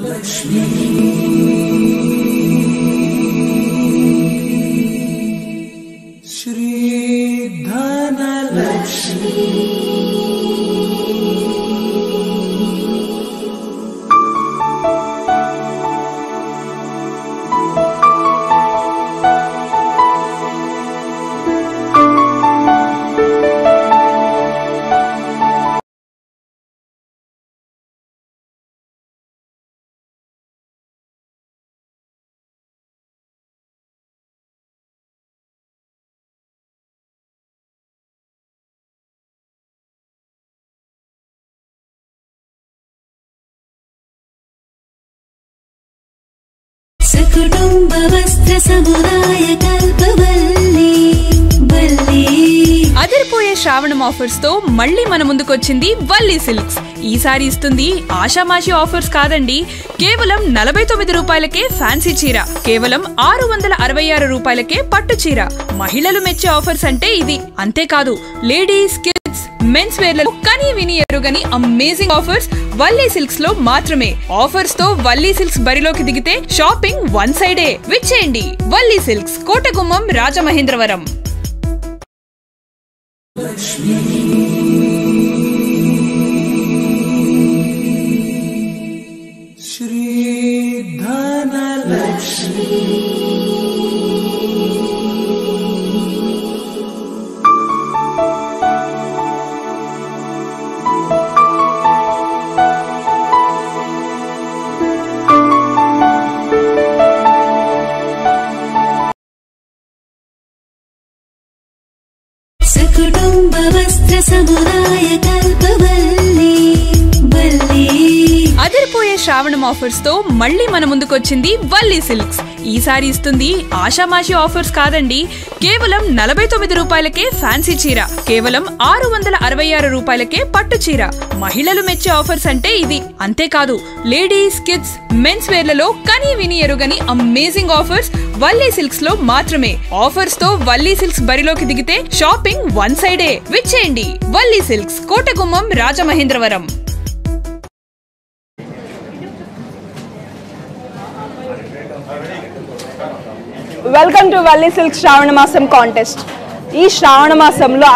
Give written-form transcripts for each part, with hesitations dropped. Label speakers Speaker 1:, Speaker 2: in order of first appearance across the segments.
Speaker 1: లక్ష్మీ శ్రీ ధనలక్ష్మీ
Speaker 2: కుటుంబ వస్త్ర సముదాయ కల్పవల్లి వల్లి
Speaker 3: అదిరిపోయే శ్రావణం ఆఫర్స్ తో మళ్ళీ మన ముందుకొచ్చింది వల్లి సిల్క్స్. ఈసారి ఇస్తుంది ఆషామాషి ఆఫర్స్ కాదండి. కేవలం 49 రూపాయలకే ఫ్యాన్సీ చీర, కేవలం 666 రూపాయలకే పట్టు చీర. మహిళలు మెచ్చే ఆఫర్స్ అంటే ఇది. అంతేకాదు లేడీస్, కిడ్స్, మెన్స్ వేర్లలో కని విని ఎరుగని అమేజింగ్ ఆఫర్స్ వల్లీ సిల్క్స్ లో మాత్రమే. ఆఫర్స్ తో వల్లీ సిల్క్స్ బరిలోకి దిగితే షాపింగ్ వన్ సైడే. విచ్చేయండి వల్లీ సిల్క్స్, కోటగుమ్మం, రాజమహేంద్రవరం.
Speaker 1: లక్ష్మీ శ్రీ ధనలక్ష్మీ
Speaker 2: కుటుంబ వస్త్ర సముదాయ కల్పవల్లి వల్లి.
Speaker 3: అదిరిపోయే శ్రావణం ఆఫర్స్ తో మళ్ళీ మన ముందుకొచ్చింది వల్లీ సిల్క్స్. ఈసారి ఇస్తుంది ఆషామాషి ఆఫర్స్ కాదండి. కేవలం 49 రూపాయలకే ఫ్యాన్సీ చీర, కేవలం 666 రూపాయలకే పట్టు చీర. మహిళలు మెచ్చే ఆఫర్స్ అంటే ఇది. అంతేకాదు లేడీస్, కిడ్స్, మెన్స్ వేర్లలో కని విని ఎరుగని అమేజింగ్ ఆఫర్స్ వల్లీ సిల్క్స్ లో మాత్రమే. ఆఫర్స్ తో వల్లీ సిల్క్స్ బరిలోకి దిగితే షాపింగ్ వన్ సైడే. విచ్చేయండి Valli silks, Kotagummam, Rajamahendravaram.
Speaker 4: Welcome to Valli silk శ్రావణ మాసం కాంటెస్ట్. ఈ శ్రావణ మాసంలో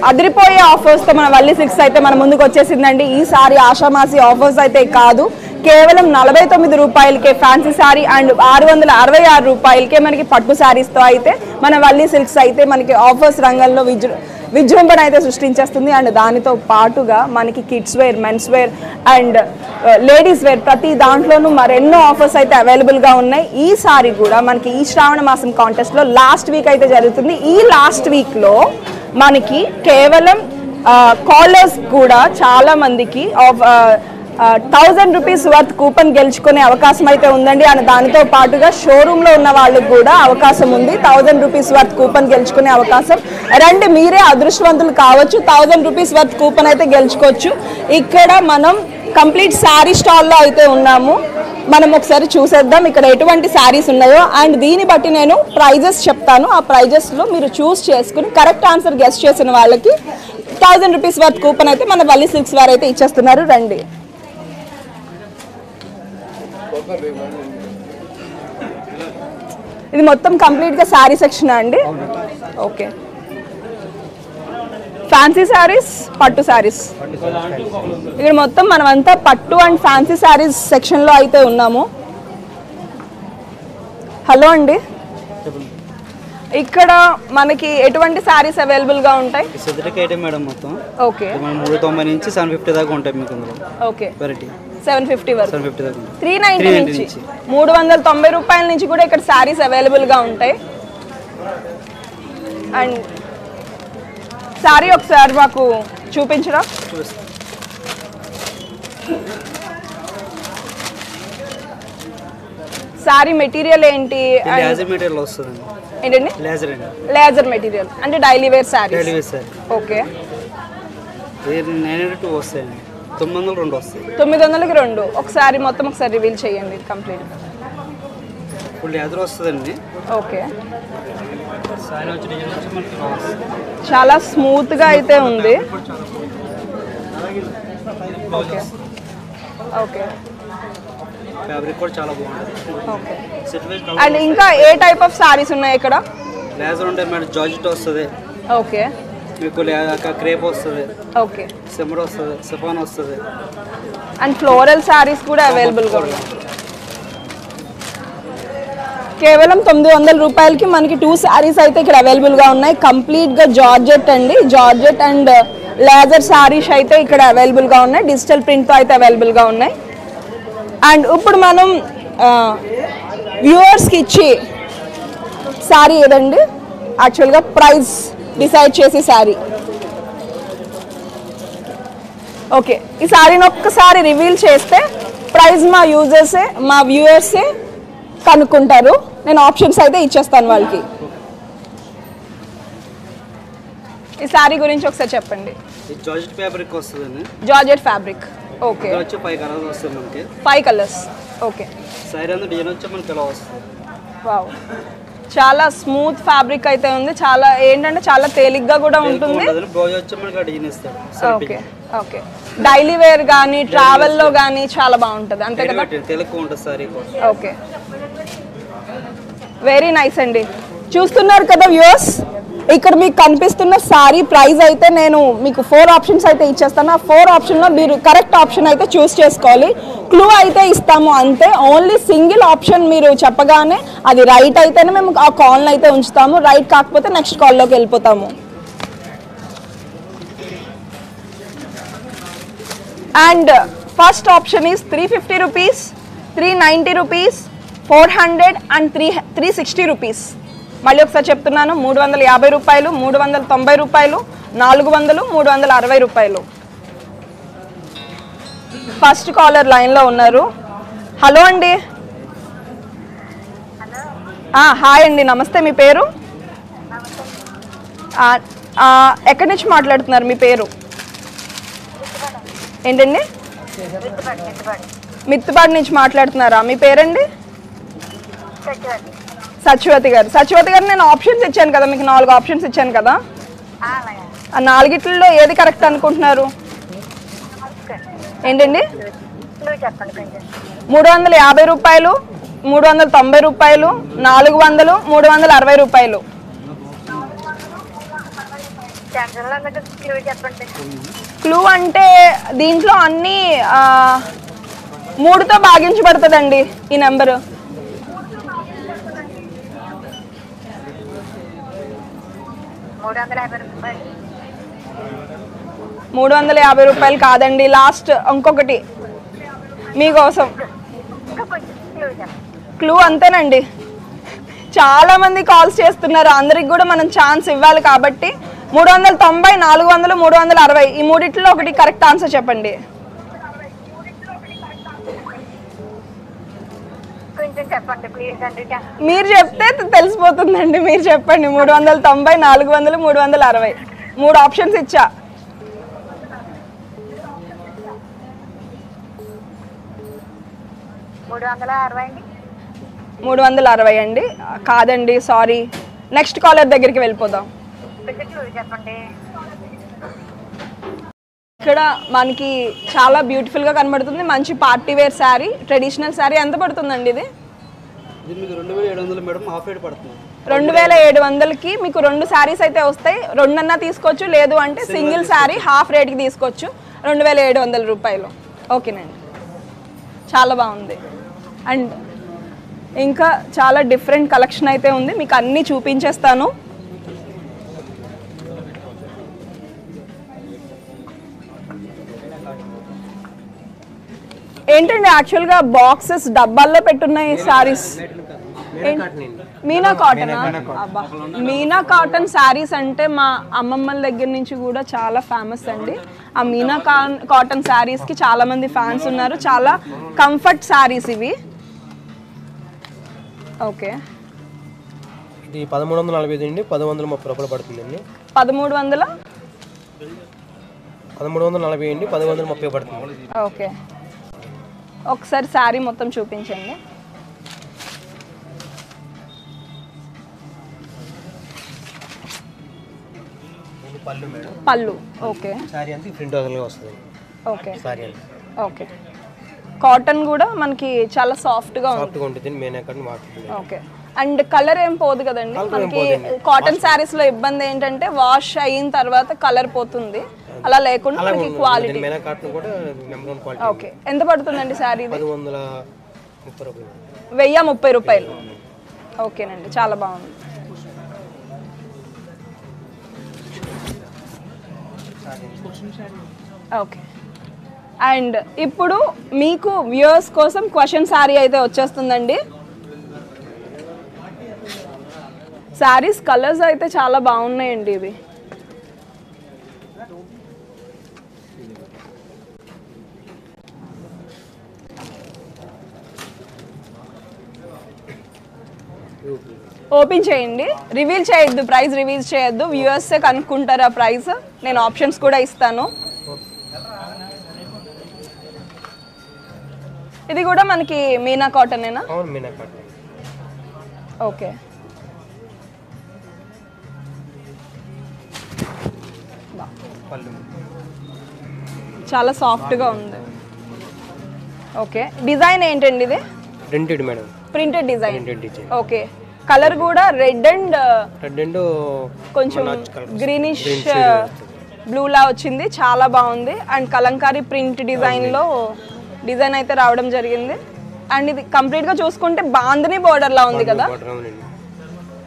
Speaker 4: అదిరిపోయే ఆఫర్స్తో మన వల్లీ సిల్క్స్ అయితే మన ముందుకు వచ్చేసిందండి. ఈసారి ఆషామాసి ఆఫర్స్ అయితే కాదు, కేవలం 49 రూపాయలకే ఫ్యాన్సీ శారీ అండ్ 666 రూపాయలకే మనకి పట్టు శారీస్తో అయితే మన వల్లీ సిల్క్స్ అయితే మనకి ఆఫర్స్ రంగంలో విజృంభణ అయితే సృష్టించేస్తుంది. అండ్ దానితో పాటుగా మనకి kids wear, men's wear and ladies wear ప్రతి దాంట్లోనూ మరెన్నో ఆఫర్స్ అయితే అవైలబుల్గా ఉన్నాయి. ఈసారి కూడా మనకి ఈ శ్రావణ మాసం కాంటెస్ట్లో లాస్ట్ వీక్ అయితే జరుగుతుంది. ఈ లాస్ట్ వీక్లో మనకి కేవలం కాలర్స్ కూడా చాలా మందికి 1000 రూపీస్ వర్త్ కూపన్ గెలుచుకునే అవకాశం అయితే ఉందండి. అండ్ దానితో పాటుగా షోరూంలో ఉన్న వాళ్ళకి కూడా అవకాశం ఉంది 1000 రూపీస్ వర్త్ కూపన్ గెలుచుకునే అవకాశం. రండి, మీరే అదృష్టవంతులు కావచ్చు, 1000 రూపీస్ వర్త్ కూపన్ అయితే గెలుచుకోవచ్చు. ఇక్కడ మనం కంప్లీట్ శారీ స్టాల్లో అయితే ఉన్నాము. మనం ఒకసారి చూసేద్దాం ఇక్కడ ఎటువంటి శారీస్ ఉన్నాయో. అండ్ దీన్ని బట్టి నేను ప్రైజెస్ చెప్తాను. ఆ ప్రైజెస్లో మీరు చూస్ చేసుకుని కరెక్ట్ ఆన్సర్ గెస్ట్ చేసిన వాళ్ళకి 1000 రూపీస్ వర్త్ కూపన్ అయితే మన వల్లీ సిల్క్స్ వారు అయితే ఇచ్చేస్తున్నారు. రండి. ఇది మొత్తం కంప్లీట్గా శారీ సెక్షన్ అండి. ఓకే, ఫ్యాన్సీ శారీస్, పట్టు శారీస్. ఇక్కడ మొత్తం మనమంతా పట్టు అండ్ ఫ్యాన్సీ శారీస్ సెక్షన్లో అయితే ఉన్నాము. హలో అండి, ఇక్కడ మనకి ఎటువంటి శారీస్ అవైలబుల్గా ఉంటాయి?
Speaker 5: మేడం మొత్తం
Speaker 4: ఓకే
Speaker 5: 390 నుంచి 750 దాకా ఉంటాయి మీకు అందులో.
Speaker 4: ఓకే,
Speaker 5: వెరైటీ
Speaker 4: 750 వరకు,
Speaker 5: 750 దాకా
Speaker 4: 390 నుంచి 390 రూపాయల నుంచి కూడా ఇక్కడ శారీస్ అవైలబుల్గా ఉంటాయి. అండ్ శారీ ఒకసారి మాకు చూపించరా? శారీ మెటీరియల్ ఏంటి?
Speaker 5: లేజర్ మెటీరియల్ వస్తుంది.
Speaker 4: ఏంటండి? లేజర్ మెటీరియల్ అంటే డైలీ వేర్ శారీ. ఓకే,
Speaker 5: 902 వస్తాయండి, 902 వస్తాయి.
Speaker 4: 900కి 2. ఒకసారి మొత్తం ఒకసారి రివీల్ చేయండి కంప్లీట్.
Speaker 5: ఫుల్ లేజర్ వస్తుందండి.
Speaker 4: ఓకే, చాలా స్మూత్గా అయితే ఉంది. ఓకే ఓకే,
Speaker 5: ఫ్యాబ్రిక్ కూడా చాలా బాగుంటుంది.
Speaker 4: ఓకే.
Speaker 5: సెట్ వైజ్
Speaker 4: అండ్ ఇంకా ఏ టైప్ ఆఫ్ సారీస్ ఉన్నాయి ఇక్కడ?
Speaker 5: లేజర్ ఉంటాయి మేడం, జార్జెట్ వస్తుంది,
Speaker 4: ఓకే
Speaker 5: మీకు క్రేప్ వస్తుంది,
Speaker 4: ఓకే.
Speaker 5: సిమ్మర్ వస్తుంది, సిఫాన్ వస్తుంది.
Speaker 4: అండ్ ఫ్లోరల్ సారీస్ కూడా అవైలబుల్గా ఉన్నాయి. కేవలం 900 రూపాయలకి మనకి 2 శారీస్ అయితే ఇక్కడ అవైలబుల్గా ఉన్నాయి. కంప్లీట్గా జార్జెట్ అండి, జార్జెట్ అండ్ లేజర్ శారీస్ అయితే ఇక్కడ అవైలబుల్గా ఉన్నాయి. డిజిటల్ ప్రింట్తో అయితే అవైలబుల్గా ఉన్నాయి. అండ్ ఇప్పుడు మనం వ్యూవర్స్కి ఇచ్చి శారీ ఏదండి యాక్చువల్గా ప్రైస్ డిసైడ్ చేసే శారీ. ఓకే, ఈ శారీని ఒక్కసారి రివీల్ చేస్తే ప్రైస్ మా యూజర్సే మా వ్యూవర్సే కనుక్కుంటారు. నేను ఆప్షన్స్ అయితే ఇచ్చేస్తాను వాళ్ళకి. ఈ శారీ గురించి ఒకసారి చెప్పండి.
Speaker 5: జార్జెట్ ఫ్యాబ్రిక్ వస్తుందండి,
Speaker 4: జార్జెట్ ఫ్యాబ్రిక్. ఓకే,
Speaker 5: ఇక్కడ వచ్చి 5 కలర్స్ వస్తుంది మనకి.
Speaker 4: 5 కలర్స్. ఓకే.
Speaker 5: శారీ అంతా డిజైన్ వచ్చి మనకి ఇలా వస్తుంది.
Speaker 4: వావ్, చాలా స్మూత్ ఫ్యాబ్రిక్ అయితే ఉంది. చాలా ఏంటంటే చాలా తేలిగ్గా కూడా ఉంటుంది.
Speaker 5: బ్లౌజ్ వచ్చి మనకి డిజైన్ ఇస్తారు.
Speaker 4: Okay okay. డైలీ వేర్ కానీ ట్రావెల్లో కానీ చాలా బాగుంటుంది అంతే కదా?
Speaker 5: తెలుగు ఉంటుంది సారీ.
Speaker 4: ఓకే, వెరీ నైస్ అండి. చూస్తున్నారు కదా వ్యూవర్స్, ఇక్కడ మీకు కనిపిస్తున్న సారీ ప్రైస్ అయితే నేను మీకు 4 ఆప్షన్స్ అయితే ఇచ్చేస్తాను. ఆ 4 ఆప్షన్లో మీరు కరెక్ట్ ఆప్షన్ అయితే చూస్ చేసుకోవాలి. క్లూ అయితే ఇస్తాము అంతే. ఓన్లీ సింగిల్ ఆప్షన్ మీరు చెప్పగానే అది రైట్ అయితేనే మేము ఆ కాల్ని అయితే ఉంచుతాము. రైట్ కాకపోతే నెక్స్ట్ కాల్లోకి వెళ్ళిపోతాము. And first option is 350 rupees, 390 rupees, 400 and 360 rupees. మళ్ళీ ఒకసారి చెప్తున్నాను, 350 రూపాయలు, 390 రూపాయలు, 400, 360 రూపాయలు. ఫస్ట్ కాలర్ లైన్లో ఉన్నారు. హలో అండి. హాయ్ అండి, నమస్తే. మీ పేరు? ఎక్కడి నుంచి మాట్లాడుతున్నారు? మీ పేరు ఏంటండి? మిత్తుపాడు నుంచి మాట్లాడుతున్నారా? మీ పేరండి? సత్యవతి గారు. సత్యవతి గారు, నేను ఆప్షన్స్ ఇచ్చాను కదా మీకు, 4 ఆప్షన్స్ ఇచ్చాను కదా. ఆ 4గిట్లలో ఏది కరెక్ట్ అనుకుంటున్నారు? ఏంటండి? 350 రూపాయలు, 390 రూపాయలు, 400, 360 రూపాయలు. క్లూ అంటే దీంట్లో అన్ని 3తో భాగించబడుతుందండి ఈ నెంబరు. 350 రూపాయలు కాదండి. లాస్ట్ ఇంకొకటి మీకోసం. క్లూ అంతేనండి. చాలా మంది కాల్స్ చేస్తున్నారు, అందరికి కూడా మనం ఛాన్స్ ఇవ్వాలి కాబట్టి 390, 400, 360 ఈ 3ట్లో ఒకటి కరెక్ట్ ఆన్సర్ చెప్పండి. మీరు చెప్తే తెలిసిపోతుందండి. మీరు చెప్పండి. 390, 400, 360 3 ఆప్షన్స్ ఇచ్చా. మూడు వందల 60 అండి. కాదండి, సారీ. నెక్స్ట్ కాలర్ దగ్గరికి వెళ్ళిపోదాం. ఇక్కడ మనకి చాలా బ్యూటిఫుల్ గా కనబడుతుంది. మంచి party wear sari, traditional sari. ఎంత పడుతుందండి ఇది?
Speaker 5: ఇది మీకు 2700 మేడం, హాఫ్ రేట్ పడుతుంది.
Speaker 4: 2700కి మీకు 2 శారీస్ అయితే వస్తాయి. 2 అన్నా తీసుకోవచ్చు, లేదు అంటే సింగిల్ శారీ హాఫ్ రేట్కి తీసుకోవచ్చు. 2700 రూపాయలు. ఓకేనండి, చాలా బాగుంది. అండ్ ఇంకా చాలా డిఫరెంట్ కలెక్షన్ అయితే ఉంది, మీకు అన్నీ చూపించేస్తాను. ఏంటండి యాక్చువల్గా బాక్సెస్ డబ్బాల్లో పెట్టున్నాయి సారీస్. మీనా కాటన్. అబ్బా, మీనా కాటన్ శారీస్ అంటే మా అమ్మమ్మల దగ్గర నుంచి కూడా చాలా ఫేమస్ అండి. ఆ మీనా కాటన్ శారీస్కి చాలా మంది ఫ్యాన్స్ ఉన్నారు. చాలా కంఫర్ట్ శారీస్ ఇవి. ఓకే,
Speaker 6: ఇది 1345 అండి, 1130 రూపాయలు పడుతుందండి.
Speaker 4: 1340
Speaker 6: అండి, 1130 పడుతుంది.
Speaker 4: ఓకే, ఒకసారి శారీ మొత్తం చూపించండి.
Speaker 6: పళ్ళు మేడం,
Speaker 4: పళ్ళు. ఓకే,
Speaker 6: సారీ అంతా ప్రింట్ వస్తుంది.
Speaker 4: ఓకే
Speaker 6: సారీ అండి.
Speaker 4: ఓకే, కాటన్ కూడా మనకి చాలా సాఫ్ట్గా ఉంది.
Speaker 6: సాఫ్ట్గా ఉంటుంది Meena cotton water.
Speaker 4: Okay. And colour ఏం పోదు కదండి మనకి. కాటన్ శారీస్ లో ఇబ్బంది ఏంటంటే వాష్ అయిన తర్వాత కలర్ పోతుంది, అలా లేకుండా మనకి క్వాలిటీ.
Speaker 6: మీనా కాటన్ కూడా నెంబర్ 1 క్వాలిటీ.
Speaker 4: ఓకే. ఎంత పడుతుందండి శారీ?
Speaker 6: 1130 రూపాయలు.
Speaker 4: 1030 రూపాయలు. ఓకేనండి, చాలా బాగుంది. ఓకే. అండ్ ఇప్పుడు మీకు వ్యూయర్స్ కోసం క్వశ్చన్ శారీ అయితే వచ్చేస్తుందండి. శారీస్ కలర్స్ అయితే చాలా బాగున్నాయండి ఇవి. ఓపెన్ చేయండి, రివీల్ చేయొద్దు, ప్రైస్ రివీల్ చేయొద్దు, వ్యూయర్సే కనుక్కుంటారు ఆ ప్రైస్. నేను ఆప్షన్స్ కూడా ఇస్తాను. ఇది కూడా మనకి మీనా కాటనేనా?
Speaker 6: అవును, మీనా కాటన్.
Speaker 4: ఓకే. చాలా సాఫ్ట్గా ఉంది. ఓకే. డిజైన్ ఏంటండి ఇది?
Speaker 6: Printed madam.
Speaker 4: Printed design.
Speaker 6: Printed design.
Speaker 4: Okay. Colour కూడా రెడ్ అండ్ కొంచెం గ్రీనిష్ బ్లూ లా వచ్చింది, చాలా బాగుంది. అండ్ కలంకారీ ప్రింట్ డిజైన్లో డిజైన్ అయితే రావడం జరిగింది. అండ్ ఇది కంప్లీట్గా చూసుకుంటే బాందిని బోర్డర్ లా ఉంది కదా,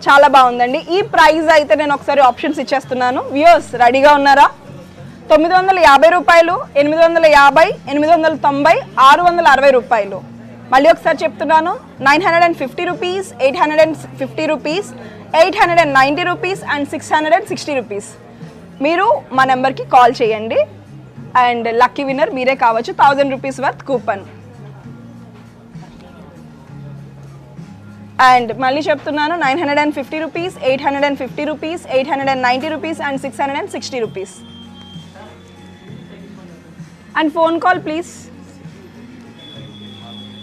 Speaker 4: చాలా బాగుందండి. ఈ ప్రైస్ అయితే నేను ఒకసారి ఆప్షన్స్ ఇచ్చేస్తున్నాను. వ్యూయర్స్ రెడీగా ఉన్నారా? 950 రూపాయలు, 850, 890, 660 రూపాయలు. మళ్ళీ ఒకసారి చెప్తున్నాను, 950 rupees, 850 rupees, 890 rupees and 660 rupees. మీరు మా నెంబర్కి కాల్ చేయండి అండ్ లక్కీ విన్నర్ మీరే కావచ్చు. 1000 రూపీస్ వర్త్ కూపన్. అండ్ మళ్ళీ చెప్తున్నాను, 950 rupees, 850 rupees, 890 rupees and 660 rupees. And phone call please.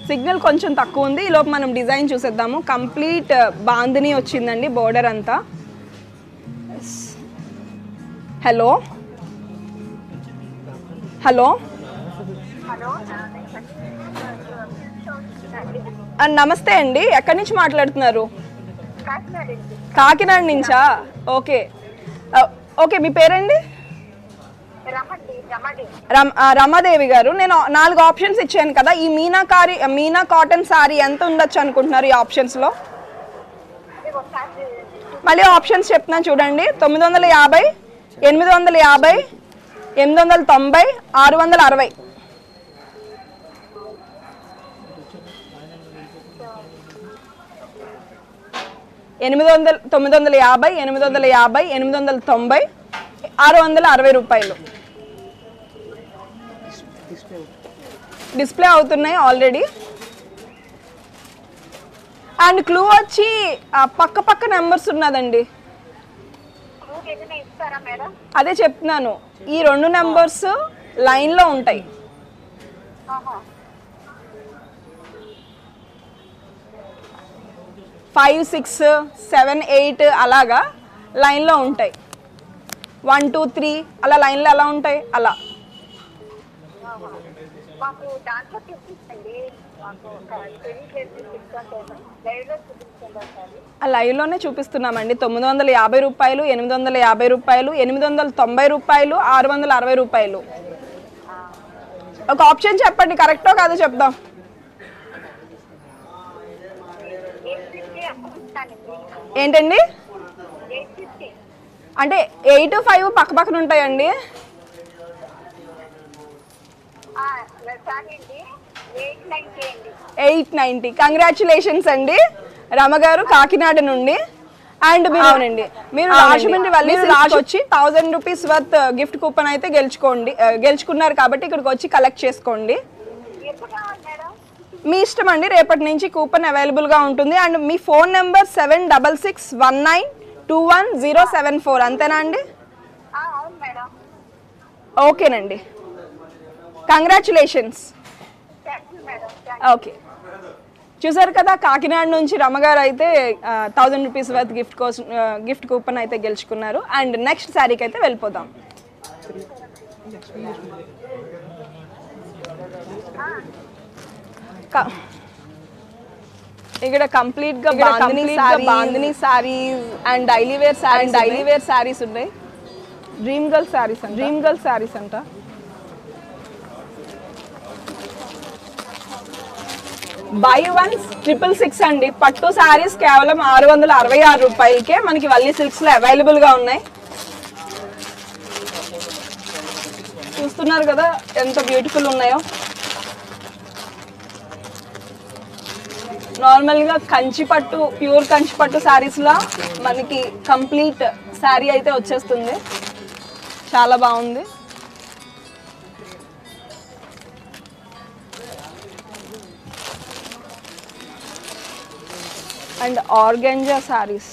Speaker 4: Signal కొంచెం తక్కువ ఉంది, ఈలోపు మనం డిజైన్ చూసేద్దాము. కంప్లీట్ బాందిని వచ్చిందండి బోర్డర్ అంతా. హలో హలో నమస్తే అండి, ఎక్కడి నుంచి మాట్లాడుతున్నారు? కాకినాడ నుంచా? Okay okay. మీ పేరండి? రమాదేవి గారు. నేను 4 ఆప్షన్స్ ఇచ్చాను కదా, ఈ మీనా కాటన్ సారీ ఎంత ఉండొచ్చు అనుకుంటున్నారు ఈ ఆప్షన్స్లో? మళ్ళీ ఆప్షన్స్ చెప్తున్నాను చూడండి. 950, 850, 890, 660. 950, 850, 890, 660 రూపాయలు. డిస్ప్లే అవుతున్నాయి ఆల్రెడీ. అండ్ క్లూ వచ్చి పక్క నెంబర్స్ ఉన్నదండి, అదే చెప్తున్నాను. ఈ 2 నెంబర్స్ లైన్లో ఉంటాయి. 5, 6, 7, 8 అలాగా లైన్లో ఉంటాయి. 1, 2, 3 అలా లైన్లో ఎలా ఉంటాయి అలా. లైవ్లోనే చూపిస్తున్నామండి. 950 రూపాయలు, 850 రూపాయలు, 890 రూపాయలు, 660 రూపాయలు. ఒక ఆప్షన్ చెప్పండి, కరెక్టో కాదో చెప్దాం. ఏంటండి? అంటే 8, 5 పక్కన ఉంటాయండి. 890. కంగ్రాచులేషన్స్ అండి రమగారు, కాకినాడ నుండి. అండ్ అవునండి, మీరు రాజమండ్రి వచ్చి 1000 రూపీస్ వర్త్ గిఫ్ట్ కూపన్ అయితే గెలుచుకున్నారు కాబట్టి ఇక్కడికి వచ్చి కలెక్ట్ చేసుకోండి. మీ ఇష్టం అండి, రేపటి నుంచి కూపన్ అవైలబుల్గా ఉంటుంది. అండ్ మీ ఫోన్ నెంబర్ 7619210074 అంతేనా అండి? ఓకేనండి, కంగ్రాచులేషన్స్. ఓకే, చూసారు కదా, కాకినాడ నుంచి రమగారు అయితే 1000 రూపీస్ వర్త్ గిఫ్ట్ కూపన్ అయితే గెలుచుకున్నారు. అండ్ నెక్స్ట్ శారీకి అయితే వెళ్ళిపోదాం. ఇక్కడ కంప్లీట్ గా bandhani saris and daily wear saris ఉన్నాయి. డ్రీమ్ గర్ల్ సారీస్ అంట. బై 1 666 అండి. పట్టు సారీస్ కేవలం 666 రూపాయలకే మనకి వల్లి సిల్క్స్ లో అవైలబుల్ గా ఉన్నాయి. చూస్తున్నారు కదా ఎంత బ్యూటిఫుల్ ఉన్నాయో. నార్మల్గా కంచిపట్టు, ప్యూర్ కంచిపట్టు శారీస్లా మనకి కంప్లీట్ శారీ అయితే వచ్చేస్తుంది. చాలా బాగుంది. అండ్ ఆర్గెంజా శారీస్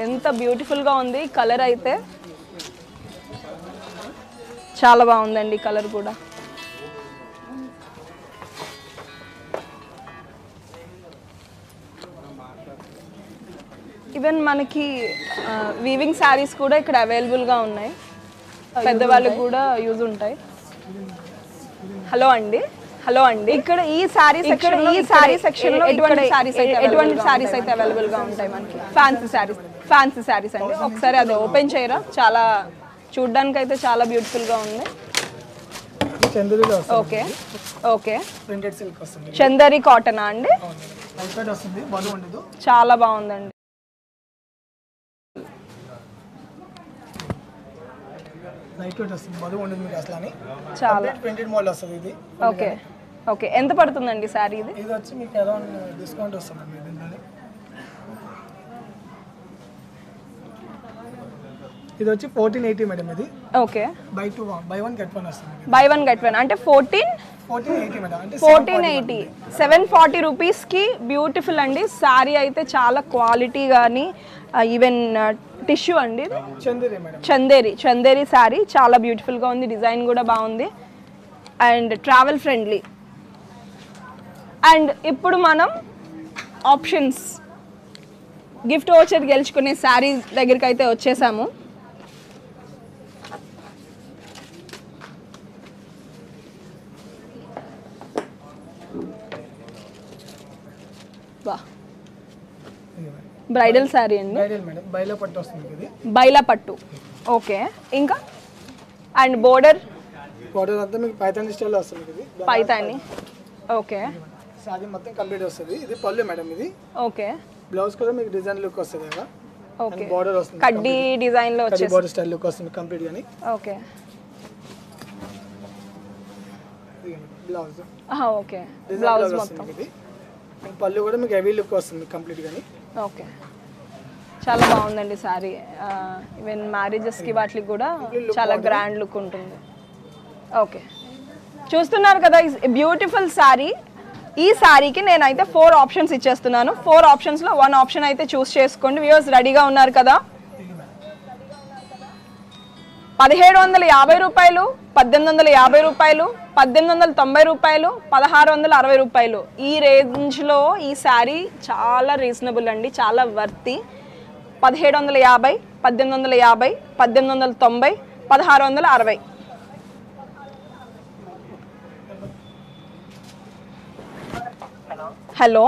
Speaker 4: ఎంత బ్యూటిఫుల్గా ఉంది. కలర్ అయితే చాలా బాగుందండి. కలర్ కూడా ఈవెన్ మనకి వీవింగ్ శారీస్ కూడా ఇక్కడ అవైలబుల్గా ఉన్నాయి. పెద్దవాళ్ళకి కూడా యూజ్ ఉంటాయి. హలో అండి ఇక్కడ ఈ సారీ సెక్షన్ లో ఎటువంటి సారీస్ అయితే అవైలబుల్ గా ఉంటాయి మనకి? ఫ్యాన్సీ సారీస్ అండి. ఒకసారి అది ఓపెన్ చేయరా? చాలా చూడడానికి అయితే చాలా బ్యూటిఫుల్ గా ఉంది. ఓకే చందరి కాటనా అండి? చాలా బాగుందండి. ఓకే ఎంత పడుతుందండి సారీ ఇది?
Speaker 7: ఇది వచ్చి మీకు అరౌండ్ డిస్కౌంట్ వస్తుందండి. ఇది వచ్చి 1480 మేడం. ఇది
Speaker 4: ఓకే
Speaker 7: బై 1 గెట్ 1 వస్తుంది.
Speaker 4: బై 1 గెట్ 1 అంటే
Speaker 7: 1480 మేడం. అంటే
Speaker 4: 1480 740 రూపీస్ కి బ్యూటిఫుల్ అండి. సారీ అయితే చాలా క్వాలిటీ కానీ ఈవెన్ టిష్యూ అండి. చందేరి సారీ చాలా బ్యూటిఫుల్ గా ఉంది. డిజైన్ కూడా బాగుంది అండ్ ట్రావెల్ ఫ్రెండ్లీ. అండ్ ఇప్పుడు మనం ఆప్షన్స్ గిఫ్ట్ వోచర్ గెలుచుకునే శారీ దగ్గరికి అయితే వచ్చేసాము. బ్రైడల్ శారీ అండి. బైలా పట్టు. ఓకే ఇంకా అండ్ బోర్డర్
Speaker 7: అంతా మీకు పైతాని స్టైల్ వస్తుంది. ఇది
Speaker 4: పైతాని. ఓకే
Speaker 7: సారీ మొత్తం కంప్లీట్ వస్తుంది. ఇది పళ్ళు మేడం. ఇది
Speaker 4: ఓకే
Speaker 7: బ్లౌజ్ కూడా మీకు డిజైన్ లుక్ వస్తుంది కదా.
Speaker 4: ఓకే
Speaker 7: బోర్డర్ వస్తుంది.
Speaker 4: కడ్డీ డిజైన్ లో వచ్చేసి
Speaker 7: బోర్డర్ స్టైల్ లుక్ వస్తుంది కంప్లీట్ గాని.
Speaker 4: ఓకే
Speaker 7: బ్లౌజ్
Speaker 4: ఓకే బ్లౌజ్ మొత్తం.
Speaker 7: ఇది పళ్ళు కూడా మీకు హెవీ లుక్ వస్తుంది కంప్లీట్ గాని.
Speaker 4: ఓకే చాలా బాగుందండి సారీ. ఈవెన్ మ్యారేజెస్కి వాటికి కూడా చాలా గ్రాండ్ లుక్ ఉంటుంది. ఓకే చూస్తున్నారు కదా బ్యూటిఫుల్ సారీ. ఈ సారీకి నేనైతే 4 ఆప్షన్స్ ఇచ్చేస్తున్నాను. 4 ఆప్షన్స్లో 1 ఆప్షన్ అయితే చూస్ చేసుకోండి. వ్యూవర్స్ రెడీగా ఉన్నారు కదా? 1750 రూపాయలు, 1850 రూపాయలు, 1890 రూపాయలు, 1660 రూపాయలు. ఈ రేంజ్లో ఈ శారీ చాలా రీజనబుల్ అండి, చాలా వర్తి. 1750, 1850, 1890, 1660. హలో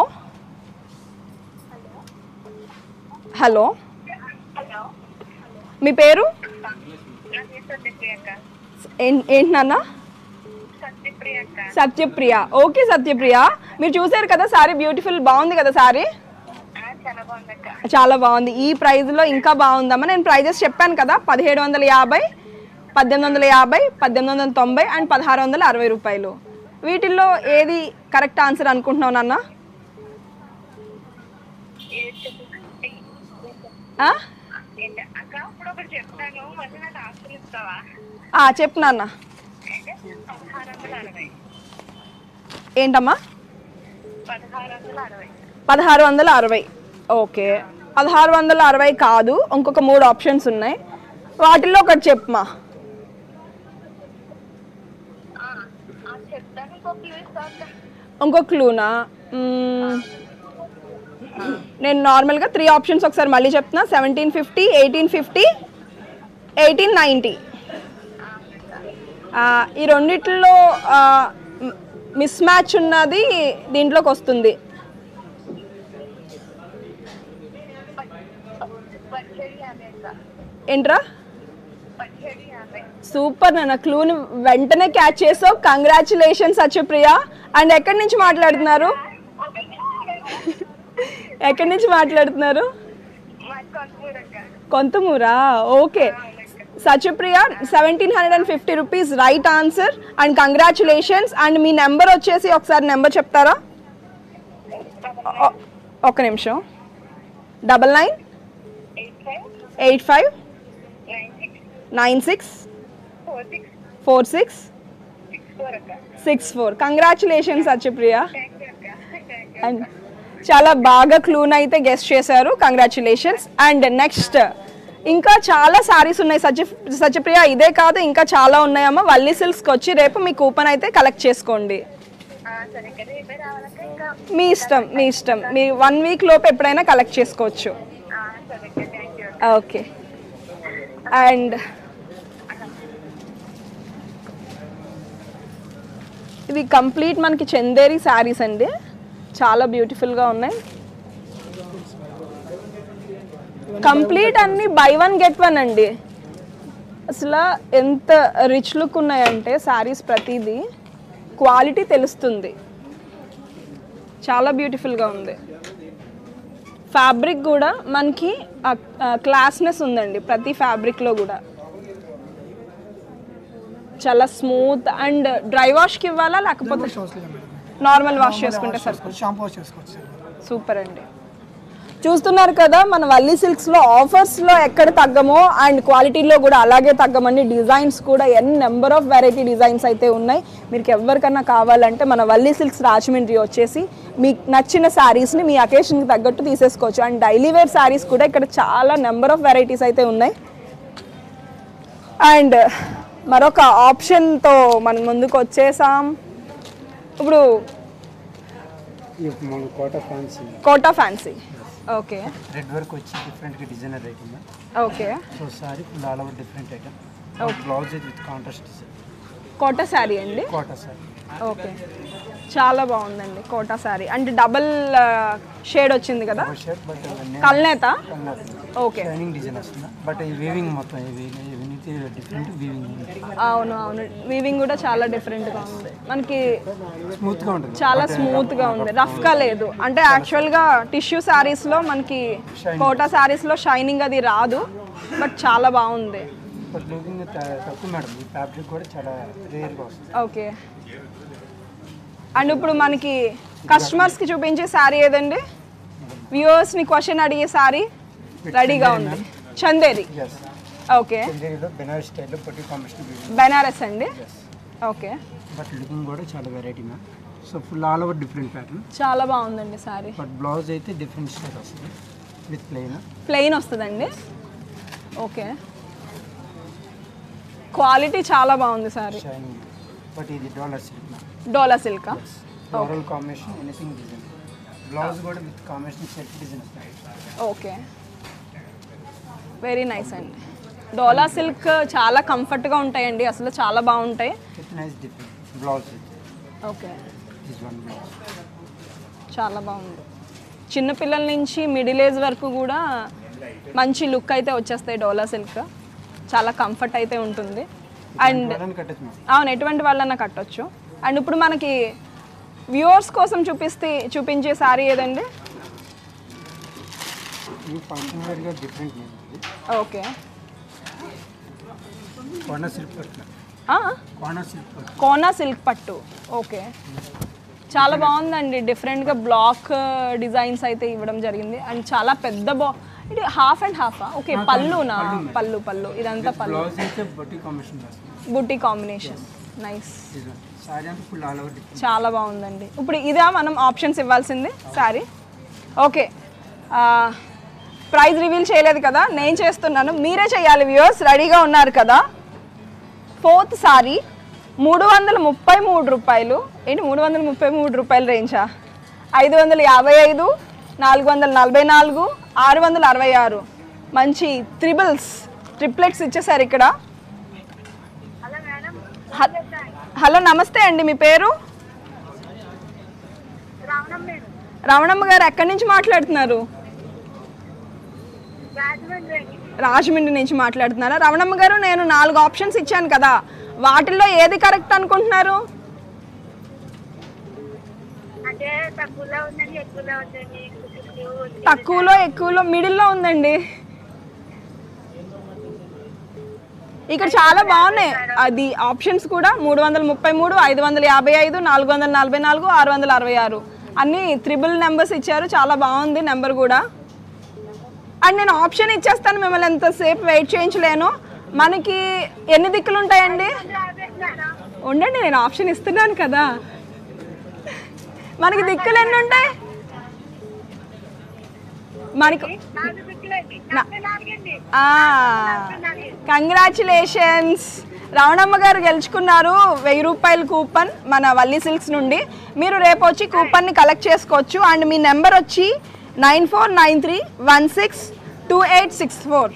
Speaker 4: హలో మీ పేరు ఏంటి నాన్న? సత్యప్రియ. ఓకే సత్యప్రియ, మీరు చూసారు కదా సారీ, బ్యూటిఫుల్ బాగుంది కదా సారీ? చాలా బాగుంది. ఈ ప్రైస్లో ఇంకా బాగుందమ్మా. నేను ప్రైజెస్ చెప్పాను కదా, 1750, 1850, 1890 అండ్ 1660 రూపాయలు. వీటిల్లో ఏది కరెక్ట్ ఆన్సర్ అనుకుంటున్నావు నాన్న? చెప్పు నాన్న. ఏంటమ్మా? 1660. ఓకే 1660 కాదు, ఇంకొక 3 ఆప్షన్స్ ఉన్నాయి, వాటిల్లో ఒకటి చెప్పమా. ఇంకో క్లూనా? నేను నార్మల్గా 3 ఆప్షన్స్ ఒకసారి మళ్ళీ చెప్తున్నా. 1750, 1850, 1890. ఈ రెండిట్లో మిస్ మ్యాచ్ ఉన్నది దీంట్లోకి వస్తుంది. ఏంట్రా సూపర్ నాన్న, క్లూని వెంటనే క్యాచ్ చేసావు. కంగ్రాచులేషన్స్ సత్యప్రియ. అండ్ ఎక్కడి నుంచి మాట్లాడుతున్నారు? ఎక్కడి నుంచి మాట్లాడుతున్నారు? కొంతమూరా? Okay Satyapriya, 1750 rupees right answer and congratulations. And మీ నెంబర్ వచ్చేసి ఒకసారి నెంబర్ చెప్తారా? ఒక్క నిమిషం. 9985964664. కంగ్రాచులేషన్స్ సత్యప్రియ. అండ్ చాలా బాగా క్లూన్ అయితే గెస్ట్ చేశారు. కంగ్రాచులేషన్స్. అండ్ నెక్స్ట్ ఇంకా చాలా సారీస్ ఉన్నాయి సత్యప్రియ. ఇదే కాదు ఇంకా చాలా ఉన్నాయమ్మా. వల్లి సిల్క్స్కి వచ్చి రేపు మీ కూపన్ అయితే కలెక్ట్ చేసుకోండి. మీ ఇష్టం మీ ఇష్టం. మీ 1 వీక్ లోపు ఎప్పుడైనా కలెక్ట్ చేసుకోవచ్చు. ఓకే. అండ్ ఇవి కంప్లీట్ మనకి చందేరి శారీస్ అండి. చాలా బ్యూటిఫుల్గా ఉన్నాయి. కంప్లీట్ అన్ని బై 1 గెట్ 1 అండి. అసలు ఎంత రిచ్ లుక్ ఉన్నాయంటే శారీస్ ప్రతిదీ క్వాలిటీ తెలుస్తుంది. చాలా బ్యూటిఫుల్గా ఉంది. ఫ్యాబ్రిక్ కూడా మనకి క్లాస్నెస్ ఉందండి ప్రతి ఫ్యాబ్రిక్లో కూడా. చాలా స్మూత్. అండ్ డ్రై వాష్కి ఇవ్వాలా లేకపోతే నార్మల్ వాష్ చేసుకుంటే సరిపోతుంది?
Speaker 7: షాంపూ వాష్ చేసుకోవచ్చు.
Speaker 4: సూపర్ అండి. చూస్తున్నారు కదా మన వల్లి సిల్క్స్లో ఆఫర్స్లో ఎక్కడ తగ్గమో అండ్ క్వాలిటీలో కూడా అలాగే తగ్గమని డిజైన్స్ కూడా నెంబర్ ఆఫ్ వెరైటీ డిజైన్స్ అయితే ఉన్నాయి. మీకు ఎవరికన్నా కావాలంటే మన వల్లి సిల్క్స్ రాజమండ్రి వచ్చేసి మీకు నచ్చిన శారీస్ని మీ అకేషన్కి తగ్గట్టు తీసేసుకోవచ్చు. అండ్ డైలీ వేర్ శారీస్ కూడా ఇక్కడ చాలా నెంబర్ ఆఫ్ వెరైటీస్ అయితే ఉన్నాయి. అండ్ మరొక ఆప్షన్తో మనం ముందుకు వచ్చేసాం. ఇప్పుడు Kota fancy. Okay.
Speaker 5: Red work వచ్చి డిఫరెంట్గా designer item.
Speaker 4: Okay.
Speaker 5: So sari full all over different item. Blouse with contrast design.
Speaker 4: Kota sari అండి.
Speaker 5: కోటా సారీ.
Speaker 4: ఓకే. చాలా బాగుందండి కోటా శారీ. అంటే డబల్ షేడ్ వచ్చింది కదా, కల్నేత. ఓకే.
Speaker 5: షైనింగ్ డిజైన్ వస్తుంది. బట్ ఈ వీవింగ్ మొత్తం డిఫరెంట్ వీవింగ్.
Speaker 4: అవును అవును, వీవింగ్ కూడా చాలా డిఫరెంట్గా ఉంది. మనకి
Speaker 5: స్మూత్గా ఉంటుంది.
Speaker 4: చాలా స్మూత్గా ఉంది, రఫ్గా లేదు. అంటే యాక్చువల్గా టిష్యూ శారీస్లో మనకి కోటా శారీస్లో షైనింగ్ అది రాదు, బట్ చాలా బాగుంది.
Speaker 5: తక్కువ మేడం. ఈ ఫ్యాబ్రిక్ కూడా చాలా రేర్గా వస్తుంది.
Speaker 4: ఓకే. అండ్ ఇప్పుడు మనకి కస్టమర్స్కి చూపించే శారీ ఏదండి? వ్యూవర్స్ని క్వశ్చన్ అడిగే శారీ రెడీగా ఉంది. చందేరి. ఓకే.
Speaker 5: బెనారస్ స్టైల్లో పొట్టి కాంబినేషన్.
Speaker 4: బెనారస్ అండి. ఓకే.
Speaker 5: బట్ లుకింగ్ కూడా చాలా variety ma'am. So full all over different pattern.
Speaker 4: చాలా బాగుందండి శారీ.
Speaker 5: బట్ బ్లౌజ్ అయితే డిఫరెంట్ స్టైల్ వస్తుంది విత్
Speaker 4: ప్లెయిన్ వస్తుందండి. ఓకే. క్వాలిటీ చాలా బాగుంది సారీ.
Speaker 5: బట్ ఇది Dola silk.
Speaker 4: Dola silk.
Speaker 5: Floral combination anything design. Blouse కూడా విత్ కాంబినేషన్ సెల్ఫ్ డిజైన్ వస్తుంది.
Speaker 4: ఓకే. వెరీ నైస్ అండి. డోలా సిల్క్ చాలా కంఫర్ట్గా ఉంటాయండి, అసలు చాలా బాగుంటాయి.
Speaker 5: Nice different blouse.
Speaker 4: Okay.
Speaker 5: This one blouse
Speaker 4: చాలా బాగుంది. చిన్నపిల్లల నుంచి మిడిల్ ఏజ్ వరకు కూడా మంచి లుక్ అయితే వచ్చేస్తాయి డోలా సిల్క్. చాలా కంఫర్ట్ అయితే ఉంటుంది. అండ్ అవును, ఎటువంటి వాళ్ళన్నా కట్టొచ్చు. అండ్ ఇప్పుడు మనకి వ్యూవర్స్ కోసం చూపించే శారీ ఏదండి? ఓకే. కోనా సిల్క్ పట్టు. ఓకే. చాలా బాగుందండి. డిఫరెంట్గా బ్లాక్ డిజైన్స్ అయితే ఇవ్వడం జరిగింది. అండ్ చాలా పెద్ద ఇది హాఫ్ అండ్ హాఫ్. ఓకే. పళ్ళునా? పళ్ళు ఇదంతా పళ్ళు. బుట్టి కాంబినేషన్. నైస్. చాలా బాగుందండి. ఇప్పుడు ఇదా మనం ఆప్షన్స్ ఇవ్వాల్సింది శారీ? ఓకే. ప్రైస్ రివీల్ చేయలేదు కదా, నేను చేస్తున్నాను, మీరే చేయాలి. వ్యూవర్స్ రెడీగా ఉన్నారు కదా? 4th సారీ 333 రూపాయలు. ఏంటి 333 రూపాయల రేంజా? 555, 444, 666. మంచి ట్రిప్లెట్స్ ఇచ్చేసారు ఇక్కడ. హలో నమస్తే అండి, మీ పేరు? రమణమ్మ గారు ఎక్కడి నుంచి మాట్లాడుతున్నారు? రాజమండ్రి నుంచి మాట్లాడుతున్నారా? రమణమ్మ గారు, నేను 4 ఆప్షన్స్ ఇచ్చాను కదా, వాటిల్లో ఏది కరెక్ట్ అనుకుంటున్నారు? తక్కువలో ఎక్కువలో మిడిల్లో ఉందండి. ఇక్కడ చాలా బాగున్నాయి అది ఆప్షన్స్ కూడా. 333, 555, 444, 666 అన్ని త్రిబుల్ నెంబర్స్ ఇచ్చారు. చాలా బాగుంది నెంబర్ కూడా. అండ్ నేను ఆప్షన్ ఇచ్చేస్తాను, మిమ్మల్ని ఎంతసేపు వెయిట్ చేయించలేను. మనకి ఎన్ని దిక్కులు ఉంటాయండి? ఉండండి, నేను ఆప్షన్ ఇస్తున్నాను కదా. మనకి దిక్కులు ఎన్ని ఉంటాయి? మనకు కంగ్రాచులేషన్స్, రమణమ్మ గారు గెలుచుకున్నారు 1000 రూపాయల కూపన్ మన వల్లి సిల్క్స్ నుండి. మీరు రేపు వచ్చి కూపన్ని కలెక్ట్ చేసుకోవచ్చు. అండ్ మీ నెంబర్ వచ్చి 9493162864.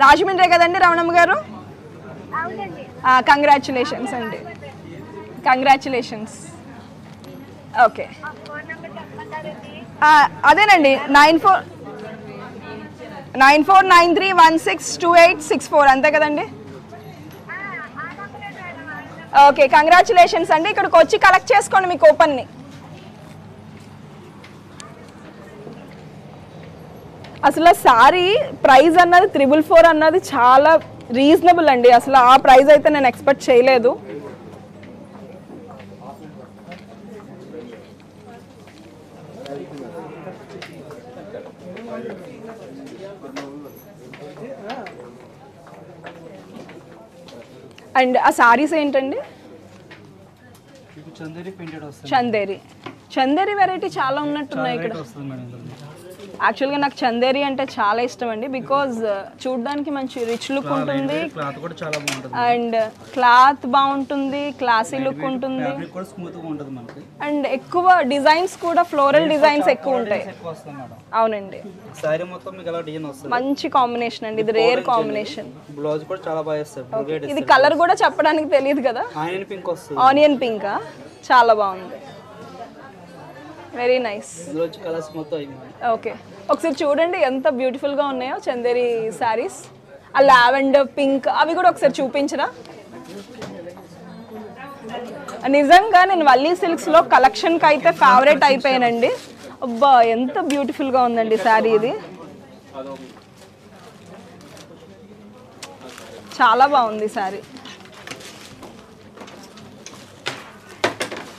Speaker 4: రాజమండ్రి కదండి రమణమ్మ గారు? కంగ్రాచులేషన్స్ అండి, కంగ్రాచులేషన్స్. ఓకే, అదేనండి 9493162864 అంతే కదండి? ఓకే, కంగ్రాచులేషన్స్ అండి. ఇక్కడికి వచ్చి కలెక్ట్ చేసుకోండి మీ కూపన్ని. అసలు సారీ ప్రైస్ అన్నది 444 అన్నది చాలా రీజనబుల్ అండి. అసలు ఆ ప్రైస్ అయితే నేను ఎక్స్పెక్ట్ చేయలేదు. అండ్ ఆ సారీస్ ఏంటండి? చందేరి వెరైటీ చాలా ఉన్నట్టున్నాయి ఇక్కడ. యాక్చువల్గా నాకు చందేరి అంటే చాలా ఇష్టం అండి, బికాజ్ చూడడానికి మంచి రిచ్ లుక్ ఉంటుంది అండ్ క్లాత్ బాగుంటుంది, క్లాసీ లుక్ ఉంటుంది అండ్ ఎక్కువ డిజైన్స్ కూడా ఫ్లోరల్ డిజైన్స్ ఎక్కువ ఉంటాయి. అవునండి, మంచి కాంబినేషన్ అండి, ఇది రేర్ కాంబినేషన్. ఇది కలర్ కూడా చెప్పడానికి తెలియదు కదా, ఆనియన్ పింక్. చాలా బాగుంది, వెరీ నైస్. ఓకే, ఒకసారి చూడండి ఎంత బ్యూటిఫుల్ గా ఉన్నాయో చందేరి సారీస్. ఆ లావెండర్ పింక్ అవి కూడా ఒకసారి చూపించరా? నిజంగా నేను వల్లీ సిల్క్స్ లో కలెక్షన్ కి అయితే ఫేవరెట్ అయిపోయానండి. అబ్బా ఎంత బ్యూటిఫుల్ గా ఉందండి సారీ, ఇది చాలా బాగుంది సారీ.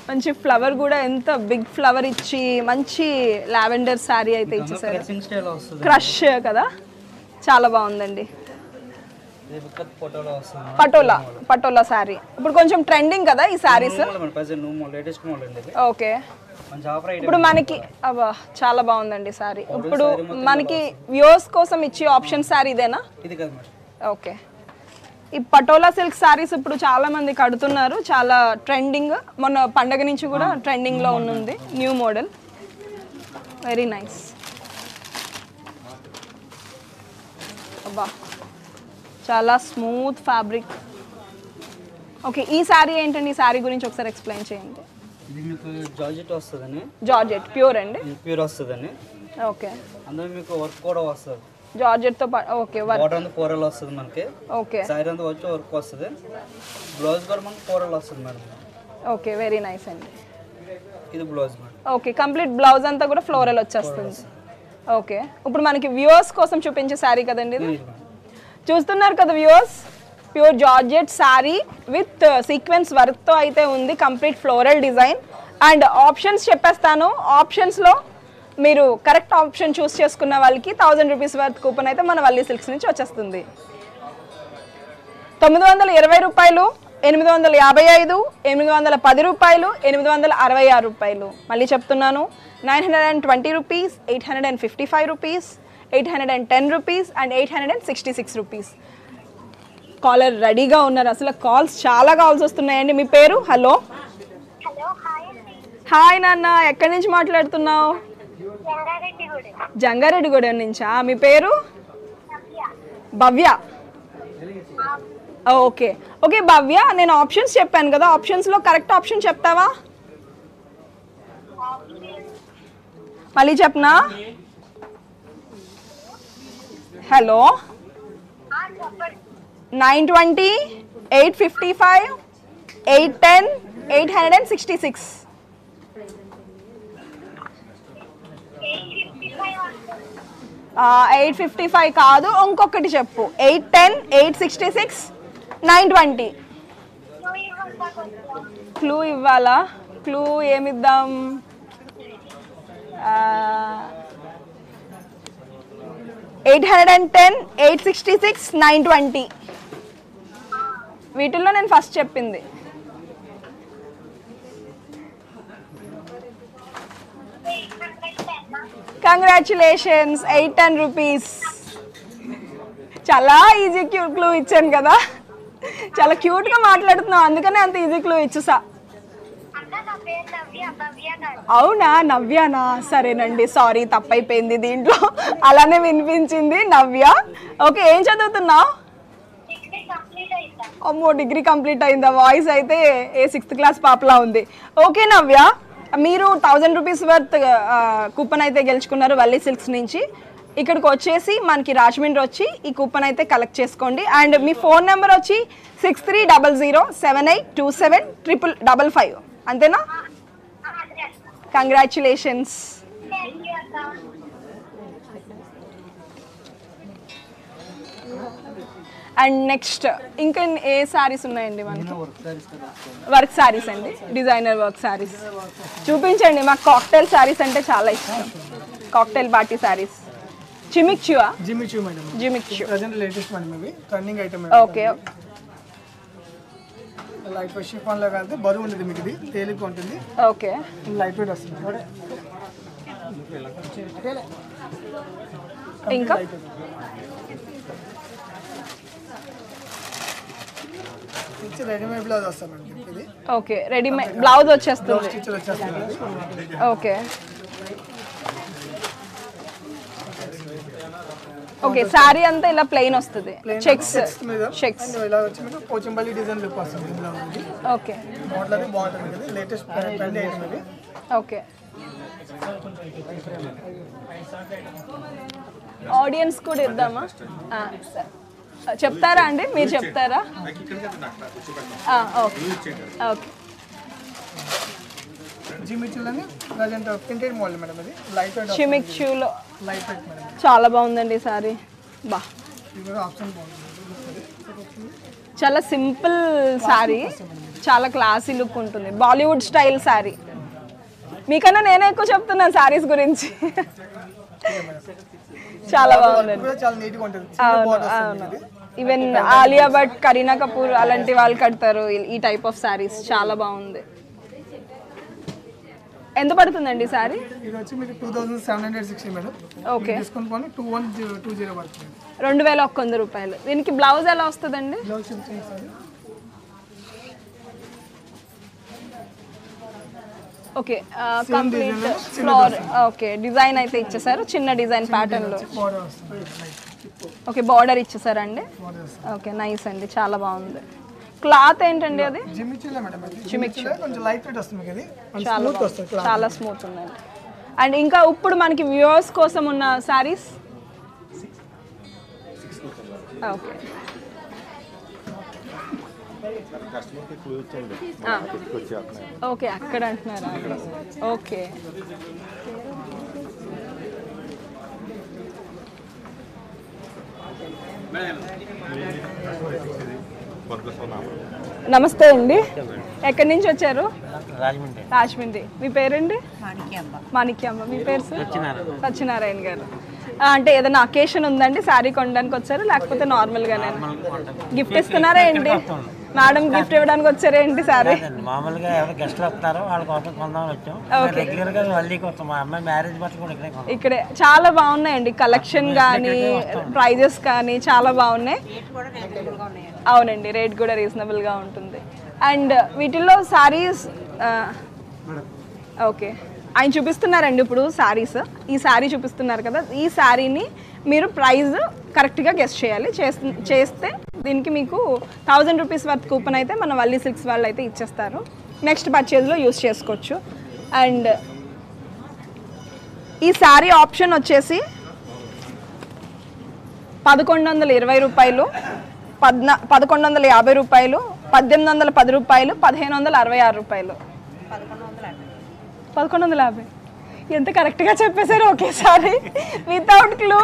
Speaker 4: మంచి ఫ్లవర్ కూడా, ఎంత బిగ్ ఫ్లవర్ ఇచ్చి మంచి లావెండర్ సారీ అయితే ఇచ్చేసారు. క్రష్ కదా, చాలా బాగుందండి. పటోలా సారీ ఇప్పుడు కొంచెం ట్రెండింగ్ కదా ఈ సారీస్. ఓకే, ఇప్పుడు మనకి అబ్బా చాలా బాగుందండి సారీ. ఇప్పుడు మనకి వ్యూవర్స్ కోసం ఇచ్చే ఆప్షన్ సారీ ఇదేనా? ఓకే, ఈ పటోలా సిల్క్ సారీస్ ఇప్పుడు చాలా మంది కడుతున్నారు, చాలా ట్రెండింగ్. మొన్న పండగ నుంచి కూడా ట్రెండింగ్ లో ఉంది, న్యూ మోడల్. Very nice. అబ్బా చాలా స్మూత్ ఫ్యాబ్రిక్. ఓకే, ఈ సారీ ఏంటండి? ఈ సారీ గురించి ఒకసారి ఎక్స్ప్లెయిన్ చేయండి.
Speaker 5: ఇది మీకు జార్జెట్ వస్తుందని.
Speaker 4: జార్జెట్ ప్యూర్ అండి?
Speaker 5: ప్యూర్ వస్తుందని.
Speaker 4: ఓకే,
Speaker 5: అందులో మీకు వర్క్ కూడా వస్తుంది
Speaker 4: జార్జెట్ తో. ఓకే,
Speaker 5: బార్డర్ అంతా కోరల్ వస్తుంది మనకి.
Speaker 4: ఓకే,
Speaker 5: సారీ అంతా వచ్చి వర్క్ వస్తుంది, బ్లౌజ్ కూడా మనకి కోరల్ వస్తుంది మేడం.
Speaker 4: ఓకే, వెరీ నైస్ అండి.
Speaker 5: ఇది blouse madam.
Speaker 4: Okay, complete blouse అంతా కూడా ఫ్లోరల్ వచ్చేస్తుంది. ఓకే, ఇప్పుడు మనకి వ్యూవర్స్ కోసం చూపించే సారీ కదండి ఇది. చూస్తున్నారు కదా viewers, pure georgette sorry with sequence work తో అయితే ఉంది, complete floral design. And options చెప్పేస్తాను. ఆప్షన్స్లో మీరు కరెక్ట్ ఆప్షన్ చూస్ చేసుకున్న వాళ్ళకి 1000 రూపీస్ వర్త్ కూపన్ అయితే మన వల్లీ సిల్క్స్ నుంచి వచ్చేస్తుంది. 920 రూపాయలు, 855, 810 రూపాయలు, 866 రూపాయలు. మళ్ళీ చెప్తున్నాను, 920 rupees, 855 rupees, 810 rupees and 866 rupees. Caller రెడీగా ఉన్నారు. అసలు కాల్స్ చాలా కాల్స్ వస్తున్నాయండి. మీ పేరు? హలో, హాయ్ నాన్న, ఎక్కడి నుంచి మాట్లాడుతున్నావు? జంగారెడ్డిగూడెం నుంచా? మీ పేరు? భవ్య. ఓకే ఓకే భవ్య, నేను ఆప్షన్స్ చెప్పాను కదా, ఆప్షన్స్లో కరెక్ట్ ఆప్షన్ చెప్తావా? మళ్ళీ చెప్పనా? హలో, 920, 855, 810, 866. 855 కాదు, ఇంకొకటి చెప్పు. 810, 866, 920. క్లూ ఇవ్వాలా? క్లూ ఏమిద్దాం? 810, 866, 920. వీటిల్లో నేను ఫస్ట్ చెప్పింది. Congratulations, 810 rupees. చాలా ఈజీ క్లూ ఇచ్చాను కదా, చాలా క్యూట్గా మాట్లాడుతున్నావు, అందుకనే అంత ఈజీ క్లూ ఇచ్చేసా. అవునా, నవ్యానా? సరేనండి, సారీ, తప్పైపోయింది. దీంట్లో అలానే వినిపించింది నవ్య. ఓకే, ఏం చదువుతున్నావు? అమ్మో, డిగ్రీ కంప్లీట్ అయిందా? వాయిస్ అయితే ఏ 6th క్లాస్ పాపలా ఉంది. ఓకే నవ్య, మీరు 1000 రూపీస్ వర్త్ కూపన్ అయితే గెలుచుకున్నారు వల్లీ సిల్క్స్ నుంచి. ఇక్కడికి వచ్చేసి మనకి రాజమండ్రి వచ్చి ఈ కూపన్ అయితే కలెక్ట్ చేసుకోండి. అండ్ మీ ఫోన్ నెంబర్ వచ్చి 6300782755. అంతేనా? కంగ్రాచులేషన్స్. అండ్ నెక్స్ట్ ఇంకా ఏ శారీస్ ఉన్నాయండి మనకి? వర్క్ శారీస్ అండి, డిజైనర్ వర్క్ శారీస్ చూపించండి. మాకు కాక్టైల్ శారీస్ అంటే చాలా ఇష్టం. Cocktail party saris. జిమిక్చువా?
Speaker 7: Jimmy Choo madam.
Speaker 4: Jimmy Choo
Speaker 7: present latest madam, ఇవి trending item.
Speaker 4: Okay,
Speaker 7: light weight chiffon లో కలితే బరువు ఉండదు, మీకు ఇది తేలిగ్గా ఉంటుంది.
Speaker 4: ఓకే,
Speaker 7: లైట్ వెయిట్ వస్తుంది.
Speaker 4: ఇంకా
Speaker 7: రెడీమేడ్ బ్లౌజ్ వస్తామండి ఇది.
Speaker 4: ఓకే, రెడీమేడ్ బ్లౌజ్ వచ్చేస్తుంది.
Speaker 7: స్టిచ్ వచ్చేస్తుంది.
Speaker 4: ఓకే ఓకే, శారీ అంతా ఇలా ప్లెయిన్ వస్తుంది. చెక్స్ చెక్స్
Speaker 7: ఇలా వచ్చి మీకు పోచంపల్లి డిజైన్ లుక్ వస్తుంది బ్లౌజ్ ఇది.
Speaker 4: ఓకే,
Speaker 7: మోడల్ అది బాగుంటుంది ఇది, లేటెస్ట్ ట్రెండ్ ఐటమ్ ఇది.
Speaker 4: ఓకే. ఆడియన్స్ కూడా ఇద్దామా? సరే, చెప్తారా అండి, మీరు చెప్తారా? Okay okay.
Speaker 7: జిమిచ్యూలోనే ప్రజెంట్ ప్రింటెడ్ మోడల్ మేడం, అది లైట్ వెయిట్.
Speaker 4: జిమిక్చులో
Speaker 7: లైట్ వెయిట్ మేడం,
Speaker 4: చాలా బాగుందండి సారీ. బా,
Speaker 7: ఇది ఆప్షన్ బాగుంది.
Speaker 4: చాలా సింపుల్ శారీ, చాలా క్లాసీ లుక్ ఉంటుంది. బాలీవుడ్ స్టైల్ శారీ. మీకన్నా నేనే ఎక్కువ చెప్తున్నాను శారీస్ గురించి. చాలా బాగుందండి.
Speaker 7: చాలా నీట్గా ఉంటుంది.
Speaker 4: అవును అవును, ఈవెన్ ఆలియా భట్, కరీనా కపూర్ అలాంటి వాళ్ళు కడతారు ఈ టైప్ ఆఫ్ శారీస్. చాలా బాగుంది. ఎంత పడుతుందండి సారీ?
Speaker 7: ఇది వచ్చి మీకు 2760 మేడం.
Speaker 4: ఓకే,
Speaker 7: డిస్కౌంట్ పోనీ 2120 పడుతుంది.
Speaker 4: 2100 రూపాయలు. దీనికి బ్లౌజ్ ఎలా వస్తుందండి?
Speaker 7: బ్లౌజ్ చూపించండి sir.
Speaker 4: Okay, complete floor. Okay, design అయితే ఇచ్చేసారు, చిన్న డిజైన్ ప్యాటర్న్ లో.
Speaker 7: బార్డర్ వస్తుంది.
Speaker 4: ఓకే, బార్డర్ ఇచ్చేసారండి. ఓకే, నైస్ అండి, చాలా బాగుంది. క్లాత్ ఏంటండి అది?
Speaker 7: జిమిచ్యూలే మేడం, జిమిచ్యూలే కొంచెం లైట్ వెయిట్ వస్తుంది మీకు. ఇది
Speaker 4: చాలా చాలా స్మూత్ ఉందండి. అండ్ ఇంకా ఇప్పుడు మనకి వ్యూవర్స్ కోసం ఉన్న సారీస్. ఓకే, ఓకే, అక్కడ అంటున్నారా? ఓకే, నమస్తే అండి, ఎక్కడి నుంచి వచ్చారు? రాజమండ్రి. మీ పేరండి? మాణిక్యమ్మ. మీ పేరు సార్? సత్యనారాయణ గారు. అంటే ఏదైనా అకేషన్ ఉందండి శారీ కొనడానికి వచ్చారు, లేకపోతే నార్మల్గానే గిఫ్ట్ ఇస్తున్నారా ఏంటి? మేడం గిఫ్ట్ ఇవ్వడానికి వచ్చారా ఏంటి సారీ?
Speaker 8: మామూలుగా ఎవరు గెస్ట్లు వస్తారో వాళ్ళ కోసం కొందాం వచ్చాం. రెగ్యులర్ గా మళ్ళీకి వస్తాం. మా అమ్మాయి మ్యారేజ్ బట్టలు కూడా ఇక్కడే చాలా బాగున్నాయండి. కలెక్షన్ కానీ ప్రైజెస్ కానీ చాలా బాగున్నాయి. అవునండి, రేట్ కూడా రీజనబుల్ గా ఉంటుంది. అండ్ వీటిల్లో సారీస్ ఓకే ఆయన చూపిస్తున్నారండి ఇప్పుడు సారీస్. ఈ సారీ చూపిస్తున్నారు కదా, ఈ సారీని మీరు ప్రైస్ కరెక్ట్గా గెస్ట్ చేయాలి. చేస్తే దీనికి మీకు 1000 రూపీస్ వర్త్ కూపన్ అయితే మన వల్లీ సిల్క్స్ వాళ్ళు అయితే ఇచ్చేస్తారు. నెక్స్ట్ పర్చేజ్లో యూస్ చేసుకోవచ్చు. అండ్
Speaker 4: ఈ శారీ ఆప్షన్ వచ్చేసి 1120 రూపాయలు, 1150 రూపాయలు, 1810 రూపాయలు, 1566 రూపాయలు. 1150 ఎంత కరెక్ట్గా చెప్పేశారు ఒకేసారి వితౌట్ క్లూ.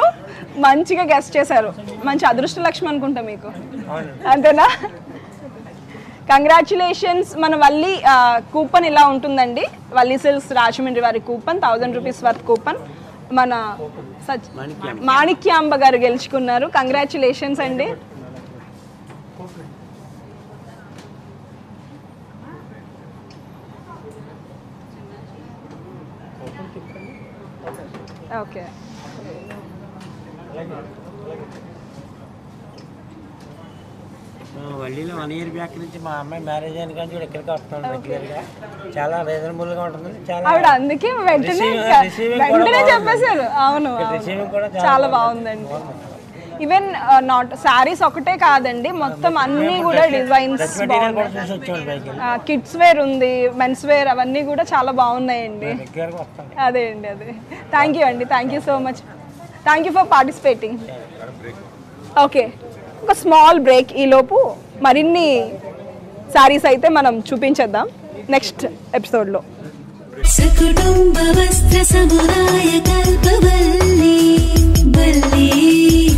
Speaker 4: మంచిగా గెస్ట్ చేశారు. మంచి అదృష్ట లక్ష్మి అనుకుంటా మీకు, అంతేనా? కంగ్రాచులేషన్స్. మన వల్లి కూపన్ ఇలా ఉంటుందండి. వల్లి సిల్క్స్ రాజమండ్రి వారి కూపన్ 1000 రూపీస్ వర్త్ కూపన్ మన మాణిక్యాంబ గారు గెలుచుకున్నారు. కంగ్రాచులేషన్స్ అండి. ఓకే,
Speaker 8: వల్లీలో 1 ఇయర్ బ్యాక్ నుంచి మా అమ్మాయి మ్యారేజ్ అయిన కానీ కూడా ఇక్కడికి వస్తున్నాను రెగ్యులర్గా. చాలా రీజనబుల్ గా ఉంటుంది. చాలా
Speaker 4: ఆవిడ అందుకే వెంటనే చెప్పేశారు. అవును, చాలా బాగుందండి. ఈవెన్ నాట్ శారీస్ ఒకటే కాదండి, మొత్తం అన్ని కూడా డిజైన్స్ కిడ్స్ వేర్ ఉంది, మెన్స్ వేర్, అవన్నీ కూడా చాలా బాగున్నాయండి. అదే అండి, అదే. థ్యాంక్ యూ అండి, thank you so much. Thank you for participating. Okay, ఒక స్మాల్ బ్రేక్. ఈలోపు మరిన్ని శారీస్ అయితే మనం చూపించేద్దాం నెక్స్ట్ ఎపిసోడ్లో.
Speaker 2: సకుటుంబ వస్త్ర సముదాయ కల్పవల్లి వల్లి.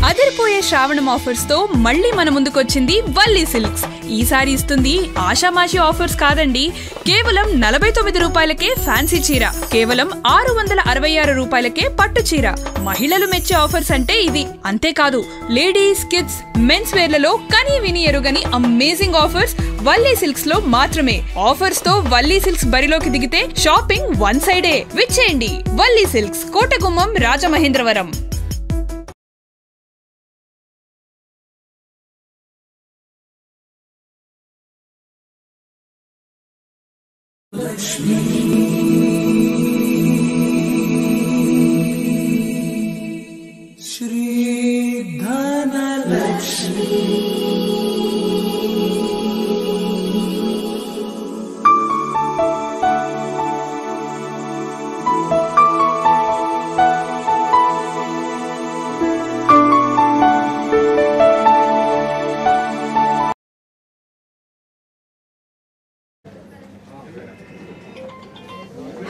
Speaker 3: అదిరిపోయే శ్రావణం ఆఫర్స్ తో మళ్ళీ మన ముందుకొచ్చింది వల్లీ సిల్క్స్. ఈసారి ఇస్తుంది ఆషామాషి ఆఫర్స్ కాదండి, కేవలం 49 రూపాయలకే ఫ్యాన్సీ చీర, కేవలం 666 రూపాయలకే పట్టు చీర. మహిళలు మెచ్చే ఆఫర్స్ అంటే ఇది. అంతేకాదు, లేడీస్, కిడ్స్, మెన్స్ వేర్లలో కనీ విని ఎరుగని అమేజింగ్ ఆఫర్స్ వల్లీ సిల్క్స్ లో మాత్రమే. ఆఫర్స్ తో వల్లీ సిల్క్స్ బరిలోకి దిగితే షాపింగ్ వన్ సైడే. విచ్చేయండి వల్లీ సిల్క్స్, కోటగుమ్మం, రాజమహేంద్రవరం.
Speaker 1: श्री धनलक्ष्मी.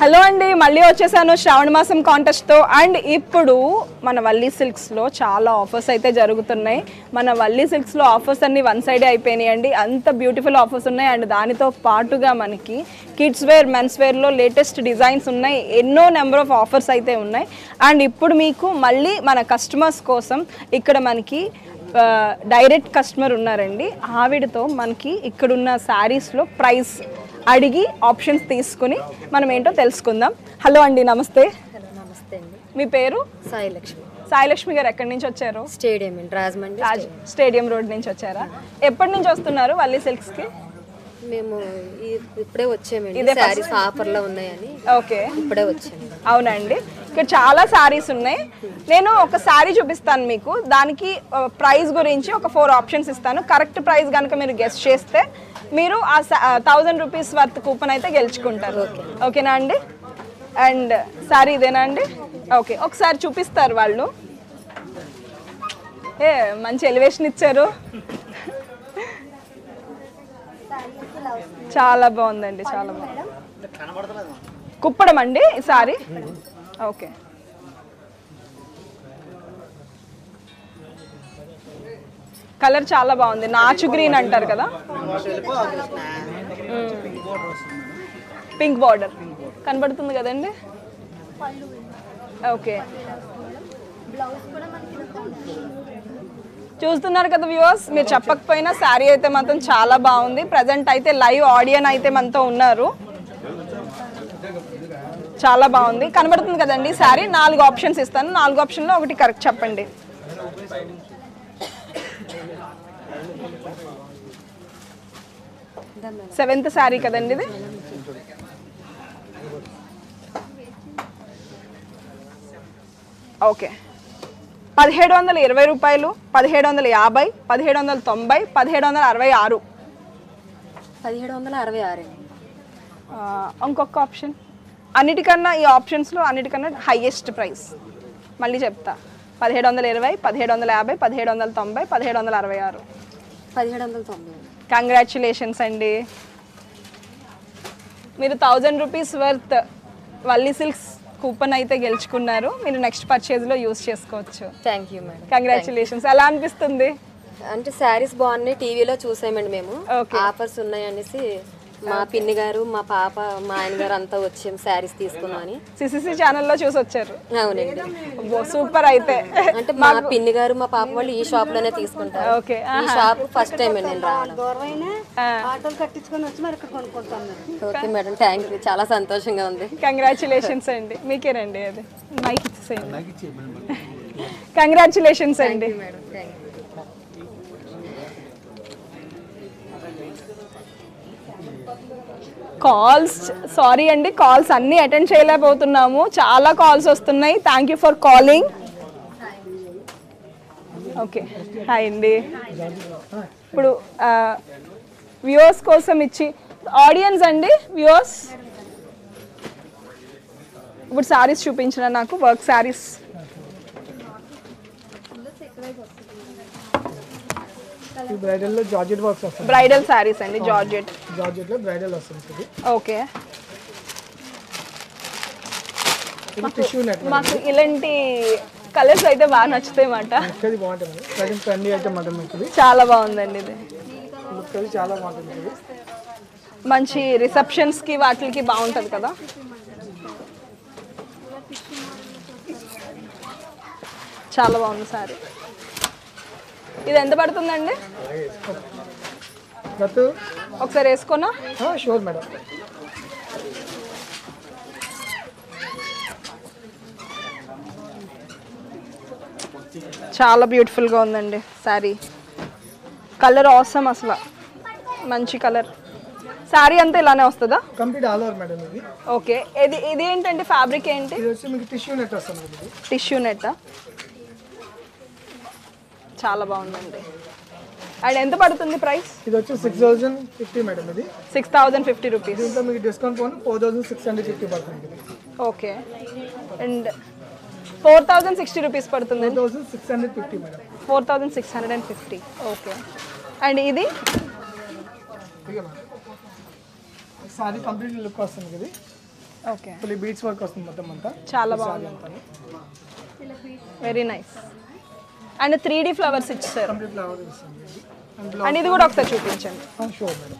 Speaker 4: హలో అండి, మళ్ళీ వచ్చేసాను శ్రావణ మాసం కాంటెస్ట్తో. అండ్ ఇప్పుడు మన వల్లీ సిల్క్స్లో చాలా ఆఫర్స్ అయితే జరుగుతున్నాయి. మన వల్లీ సిల్క్స్లో ఆఫర్స్ అన్నీ వన్ సైడే అయిపోయినాయి అండి. అంత బ్యూటిఫుల్ ఆఫర్స్ ఉన్నాయి. అండ్ దానితో పాటుగా మనకి కిడ్స్ వేర్, మెన్స్ వేర్లో లేటెస్ట్ డిజైన్స్ ఉన్నాయి. ఎన్నో నెంబర్ ఆఫ్ ఆఫర్స్ అయితే ఉన్నాయి. అండ్ ఇప్పుడు మీకు మళ్ళీ మన కస్టమర్స్ కోసం ఇక్కడ మనకి డైరెక్ట్ కస్టమర్ ఉన్నారండి. ఆవిడతో మనకి ఇక్కడున్న శారీస్లో ప్రైస్ అడిగి ఆప్షన్స్ తీసుకుని మనం ఏంటో తెలుసుకుందాం. హలో అండి, నమస్తే.
Speaker 9: నమస్తే అండి.
Speaker 4: మీ పేరు?
Speaker 9: సాయిలక్ష్మి.
Speaker 4: సాయిలక్ష్మి గారు ఎక్కడి నుంచి వచ్చారు?
Speaker 9: స్టేడియం రాజమండ్రి
Speaker 4: స్టేడియం రోడ్ నుంచి వచ్చారా? ఎప్పటి నుంచి వస్తున్నారు వల్లీ సిల్క్స్కి?
Speaker 9: మేము ఇప్పుడే వచ్చామండి. శారీస్ ఆఫర్లో ఉన్నాయని.
Speaker 4: ఓకే,
Speaker 9: ఇప్పుడే వచ్చాము.
Speaker 4: అవునండి, ఇక్కడ చాలా శారీస్ ఉన్నాయి. నేను ఒక శారీ చూపిస్తాను మీకు, దానికి ప్రైస్ గురించి ఒక 4 ఆప్షన్స్ ఇస్తాను. కరెక్ట్ ప్రైస్ కనుక మీరు గెస్ట్ చేస్తే మీరు ఆ 1000 రూపీస్ వర్త్ కూపన్ అయితే గెలుచుకుంటారు. ఓకేనా అండి? అండ్ శారీ ఇదేనా అండి? ఓకే, ఒకసారి చూపిస్తారు వాళ్ళు. మంచి ఎలివేషన్ ఇచ్చారు, చాలా బాగుందండి, చాలా బాగుంది. కుప్పడం అండి ఈ సారీ. ఓకే, కలర్ చాలా బాగుంది, నాచు గ్రీన్ అంటారు కదా, పింక్ బార్డర్ కనబడుతుంది కదండి. ఓకే, చూస్తున్నారు కదా వ్యూవర్స్, మీరు చెప్పకపోయినా శారీ అయితే మాత్రం చాలా బాగుంది. ప్రజెంట్ అయితే లైవ్ ఆడియన్ అయితే మనతో ఉన్నారు, చాలా బాగుంది, కనబడుతుంది కదండి శారీ. 4 ఆప్షన్స్ ఇస్తాను, 4 ఆప్షన్లో ఒకటి కరెక్ట్ చెప్పండి. సెవెంత్ శారీ కదండి ఇది. ఓకే, 1720 రూపాయలు, 1750, 1790, 1766.
Speaker 9: 1766.
Speaker 4: ఇంకొక ఆప్షన్ అన్నిటికన్నా ఈ ఆప్షన్స్లో అన్నిటికన్నా హైయెస్ట్ ప్రైస్ మళ్ళీ చెప్తా 1720, 1750, 1790, 1766.
Speaker 9: 1790.
Speaker 4: కంగ్రాచులేషన్స్ అండి, మీరు 1000 rupees worth Valli silks coupon అయితే గెలుచుకున్నారు. మీరు నెక్స్ట్ పర్చేజ్లో యూజ్ చేసుకోవచ్చు.
Speaker 9: Thank you madam.
Speaker 4: కంగ్రాచులేషన్స్. ఎలా అనిపిస్తుంది?
Speaker 9: అంటే శారీస్ బాగున్నాయి, టీవీలో చూసామండి మేము, ఆఫర్స్ ఉన్నాయి అనేసి మా పిన్ని గారు, మా పాప, మా ఆయన గారు అంతా వచ్చాం శారీస్ తీసుకున్నామని.
Speaker 4: సిసిసి ఛానల్లో చూసి వచ్చారు.
Speaker 9: అవునండి.
Speaker 4: సూపర్. అయితే
Speaker 9: అంటే మా పిన్ని గారు, మా పాప వాళ్ళు ఈ షాప్ లోనే తీసుకుంటారు.
Speaker 4: ఓకే.
Speaker 9: ఈ షాప్ ఫస్ట్ టైం నేను రావడం. ఓకే మేడం, థ్యాంక్ యూ, చాలా సంతోషంగా ఉంది.
Speaker 4: కంగ్రాచులేషన్స్ అండి. మీకేనండి అది మైక్ ఇచ్చేయండి. కంగ్రాచులేషన్స్ అండి.
Speaker 9: Madam thank you.
Speaker 4: Calls, sorry అండి, కాల్స్ అన్నీ అటెండ్ చేయలేకపోతున్నాము, చాలా కాల్స్ వస్తున్నాయి. Thank you for calling. Okay, hi అండి. ఇప్పుడు వ్యూవర్స్ కోసం ఇచ్చి ఆడియన్స్ అండి, వ్యూవర్స్ ఇప్పుడు శారీస్ చూపించిన నాకు వర్క్ శారీస్.
Speaker 7: బ్రైడల్లో జార్జెట్ వర్క్స్ వస్తుంది.
Speaker 4: బ్రైడల్ శారీస్ అండి, జార్జెట్లో
Speaker 7: బ్రైడల్ వస్తుంది.
Speaker 4: ఓకే. మాకు ఇలాంటి కలర్స్ అయితే బాగా నచ్చుతాయి మాట. చాలా బాగుందండి ఇది,
Speaker 7: చాలా బాగుంటుంది.
Speaker 4: మంచి రిసెప్షన్స్కి వాటికి బాగుంటుంది కదా. చాలా బాగుంది సారీ. ఇది ఎంత పడుతుందండి? ఒకసారి వేసుకున్నా.
Speaker 7: Sure madam.
Speaker 4: చాలా బ్యూటిఫుల్గా ఉందండి శారీ. కలర్ ఆసమ్, అసలు మంచి కలర్. శారీ అంతా ఇలానే వస్తుందా?
Speaker 7: కంప్లీట్ ఆల్ ఓవర్ మేడం ఇది.
Speaker 4: ఓకే. ఇది ఏంటంటే ఫ్యాబ్రిక్ ఏంటి?
Speaker 7: ఇది వచ్చి మీకు టిష్యూ నెట్ వస్తుంది.
Speaker 4: Tissue net. చాలా బాగుందండి. అండ్ ఎంత పడుతుంది ప్రైస్?
Speaker 7: ఇది వచ్చి 6050 మేడం. ఇది
Speaker 4: 6050 రూపీస్.
Speaker 7: దీంట్లో మీకు డిస్కౌంట్ పోను 4650 పడుతుంది.
Speaker 4: ఓకే. అండ్ 4060 రూపీస్ పడుతుంది.
Speaker 7: 4650 మేడం.
Speaker 4: 4650. ఓకే. అండ్ ఇది
Speaker 7: సారీ కంప్లీట్ లుక్ వస్తుంది ఇది.
Speaker 4: ఓకే.
Speaker 7: ఫుల్ బీడ్స్ వర్క్ వస్తుంది మొత్తం అంతా.
Speaker 4: చాలా బాగుంది, very nice. And 3D flowers ఇచ్చారు.
Speaker 7: కంప్లీట్ ఫ్లవర్ వస్తుంది.
Speaker 4: అండ్ ఇది కూడా ఒకసారి చూపించండి.
Speaker 7: Sure madam.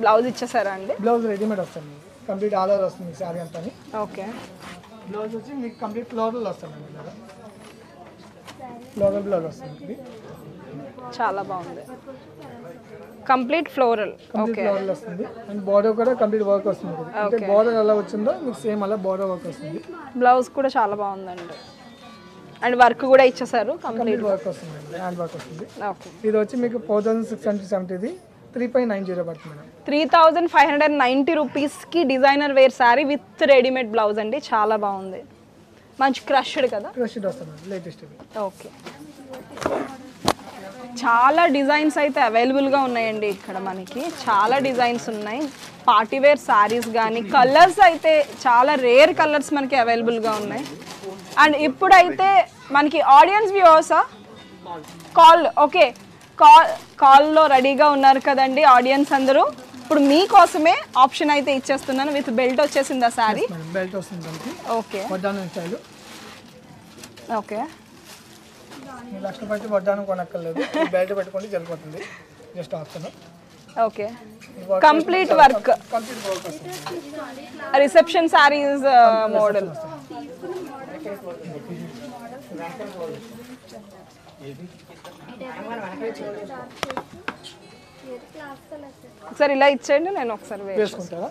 Speaker 4: బ్లౌజ్ ఇచ్చేసారా అండి?
Speaker 7: బ్లౌజ్ రెడీమేడ్ వస్తుంది, కంప్లీట్ ఆల్ ఓవర్ వస్తుంది సారీ అంతా.
Speaker 4: ఓకే.
Speaker 7: బ్లౌజ్ వచ్చి మీకు కంప్లీట్ ఫ్లోరల్ వస్తుంది. ఫ్లోరల్ బ్లౌజ్ వస్తుంది.
Speaker 4: చాలా బాగుంది, కంప్లీట్ ఫ్లోరల్. ఓకే.
Speaker 7: ఫ్లోరల్ వస్తుంది. అండ్ బార్డర్ కూడా కంప్లీట్ వర్క్ వస్తుంది. అంటే బార్డర్ ఎలా వచ్చిందో మీకు సేమ్ అలా బార్డర్ వర్క్ వస్తుంది.
Speaker 4: బ్లౌజ్ కూడా చాలా బాగుందండి. అండ్ వర్క్ కూడా ఇచ్చేసారు, కంప్లీట్
Speaker 7: వర్క్ వస్తుంది, హ్యాండ్ వర్క్ వస్తుంది.
Speaker 4: ఓకే.
Speaker 7: ఇది వచ్చి మీకు 4670, 3.90 పడుతుంది మేడం.
Speaker 4: 3590 రూపీస్కి designer wear sari with readymade blouse అండి. చాలా బాగుంది, మంచి క్రష్డ్ కదా.
Speaker 7: క్రష్డ్ వస్తుంది, లేటెస్ట్ ఇది.
Speaker 4: ఓకే. చాలా డిజైన్స్ అయితే అవైలబుల్గా ఉన్నాయండి ఇక్కడ. మనకి చాలా డిజైన్స్ ఉన్నాయి. పార్టీవేర్ శారీస్ కానీ కలర్స్ అయితే చాలా రేర్ కలర్స్ మనకి అవైలబుల్గా ఉన్నాయి. అండ్ ఇప్పుడైతే మనకి ఆడియన్స్ వ్యూవర్సా కాల్? ఓకే, కాల్లో రెడీగా ఉన్నారు కదండి ఆడియన్స్ అందరూ. ఇప్పుడు మీకోసమే ఆప్షన్ అయితే ఇచ్చేస్తున్నాను. విత్ బెల్ట్ వచ్చేసిందా శారీ?
Speaker 7: బెల్ట్ వస్తుంది.
Speaker 4: ఓకే.
Speaker 7: వడ్డానం స్టైల్.
Speaker 4: ఓకే.
Speaker 7: లక్షలు పెట్టి వడ్డానం కొనక్కర్లేదు, బెల్ట్ పెట్టుకుంటే సరిపోతుంది. Just option.
Speaker 4: Okay. Complete work,
Speaker 7: complete work వస్తుంది.
Speaker 4: Reception saris model. ఒకసారి ఇలా ఇచ్చేయండి, నేను ఒకసారి
Speaker 7: వేసుకుంటారా?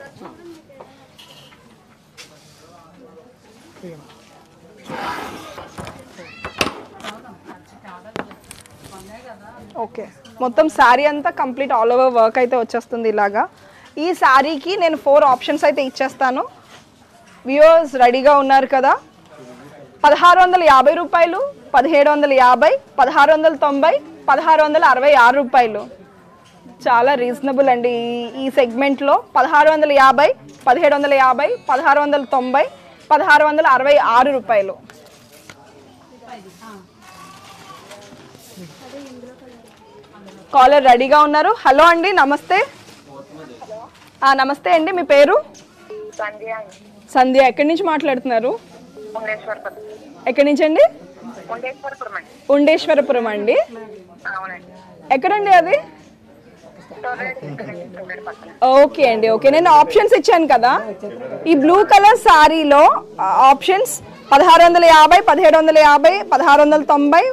Speaker 4: ఓకే. మొత్తం శారీ అంతా కంప్లీట్ ఆల్ ఓవర్ వర్క్ అయితే వచ్చేస్తుంది ఇలాగా. ఈ శారీకి నేను 4 ఆప్షన్స్ అయితే ఇచ్చేస్తాను. వ్యూవర్స్ రెడీగా ఉన్నారు కదా. 1650 రూపాయలు, 1750, 1690, 1666 రూపాయలు. చాలా రీజనబుల్ అండి ఈ సెగ్మెంట్లో 1650, 1750, 1690, 1666 రూపాయలు. కాలర్ రెడీగా ఉన్నారు. హలో అండి, నమస్తే. నమస్తే అండి, మీ పేరు? సంధ్య. ఎక్కడి నుంచి మాట్లాడుతున్నారు? ఎక్కడి నుంచి అండి? ఉండేశ్వరపురం అండి. ఎక్కడండి అది? ఓకే అండి, ఓకే. నేను ఆప్షన్స్ ఇచ్చాను కదా, ఈ బ్లూ కలర్ సారీలో ఆప్షన్స్ 1650, 1750, 1690,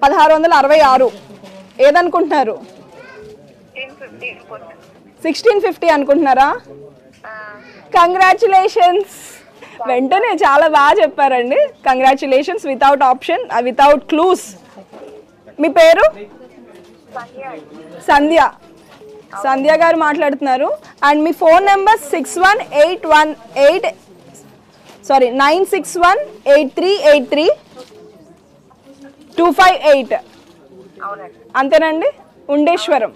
Speaker 4: 1666. ఏదనుకుంటున్నారు? 1650 అనుకుంటున్నారా? కంగ్రాచులేషన్స్. వెంటనే చాలా బాగా చెప్పారండి. Congratulations. Without option, without clues. మీ పేరు? సంధ్య. సంధ్య గారు మాట్లాడుతున్నారు. అండ్ మీ ఫోన్ నెంబర్ 96183832558. అంతేనండి? ఉండేశ్వరం.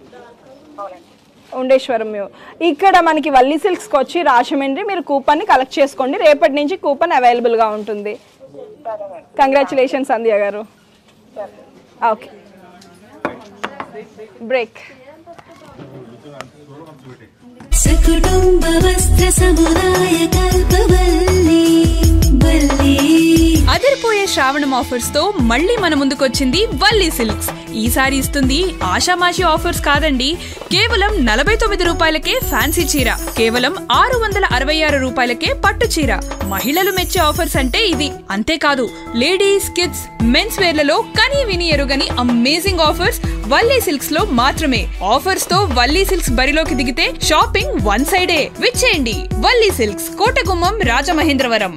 Speaker 4: ఇక్కడ మనకి వల్లీ సిల్క్స్కి వచ్చి రాజమండ్రి మీరు కూపన్ని కలెక్ట్ చేసుకోండి. రేపటి నుంచి కూపన్ అవైలబుల్గా ఉంటుంది. కంగ్రాచులేషన్స్ సంధ్య గారు. Okay, break.
Speaker 2: సకుటుంబ వస్త్ర సముదాయ కల్పవల్లి వల్లి.
Speaker 3: అదిరిపోయే శ్రావణం ఆఫర్స్ తో మళ్ళీ మన ముందుకొచ్చింది వల్లీ సిల్క్స్. ఈసారి ఇస్తుంది ఆషామాషి ఆఫర్స్ కాదండి. కేవలం 49 రూపాయలకే ఫ్యాన్సీ చీర, కేవలం 666 రూపాయలకే పట్టు చీర. మహిళలు మెచ్చే ఆఫర్స్ అంటే ఇది. అంతేకాదు, లేడీస్, కిడ్స్, మెన్స్ వేర్లలో కని విని ఎరుగని అమేజింగ్ ఆఫర్స్ వల్లీ సిల్క్స్ లో మాత్రమే. ఆఫర్స్ తో వల్లీ సిల్క్స్ బరిలోకి దిగితే షాపింగ్ వన్ సైడే. విచ్చేయండి వల్లీ సిల్క్స్, కోటగుమ్మం, రాజమహేంద్రవరం.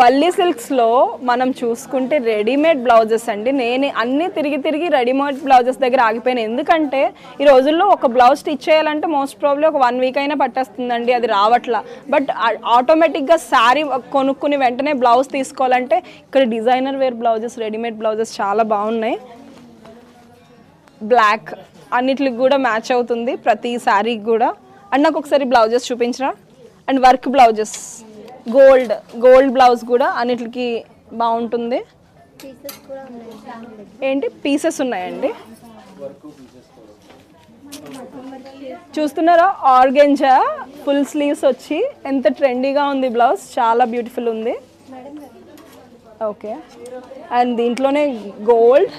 Speaker 4: వల్లీ సిల్క్స్లో మనం చూసుకుంటే రెడీమేడ్ బ్లౌజెస్ అండి. నేను అన్నీ తిరిగి రెడీమేడ్ బ్లౌజెస్ దగ్గర ఆగిపోయాను. ఎందుకంటే ఈ రోజుల్లో ఒక బ్లౌజ్ స్టిచ్ చేయాలంటే మోస్ట్ ప్రాబ్లీ ఒక 1 వీక్ అయినా పట్టేస్తుందండి, అది రావట్లా. బట్ ఆటోమేటిక్గా శారీ కొనుక్కుని వెంటనే బ్లౌజ్ తీసుకోవాలంటే ఇక్కడ designer wear blouses, readymade blouses చాలా బాగున్నాయి. బ్లాక్ అన్నిటికి కూడా మ్యాచ్ అవుతుంది ప్రతి శారీకి కూడా. అండ్ నాకు ఒకసారి బ్లౌజెస్ చూపించరా. And work blouses, gold blouse కూడా అన్నిటికి బాగుంటుంది. ఏంటి పీసెస్ ఉన్నాయండి, చూస్తున్నారా? ఆర్గెంజా ఫుల్ స్లీవ్స్ వచ్చి ఎంత ట్రెండీగా ఉంది బ్లౌజ్, చాలా బ్యూటిఫుల్ ఉంది. ఓకే, అండ్ దీంట్లోనే గోల్డ్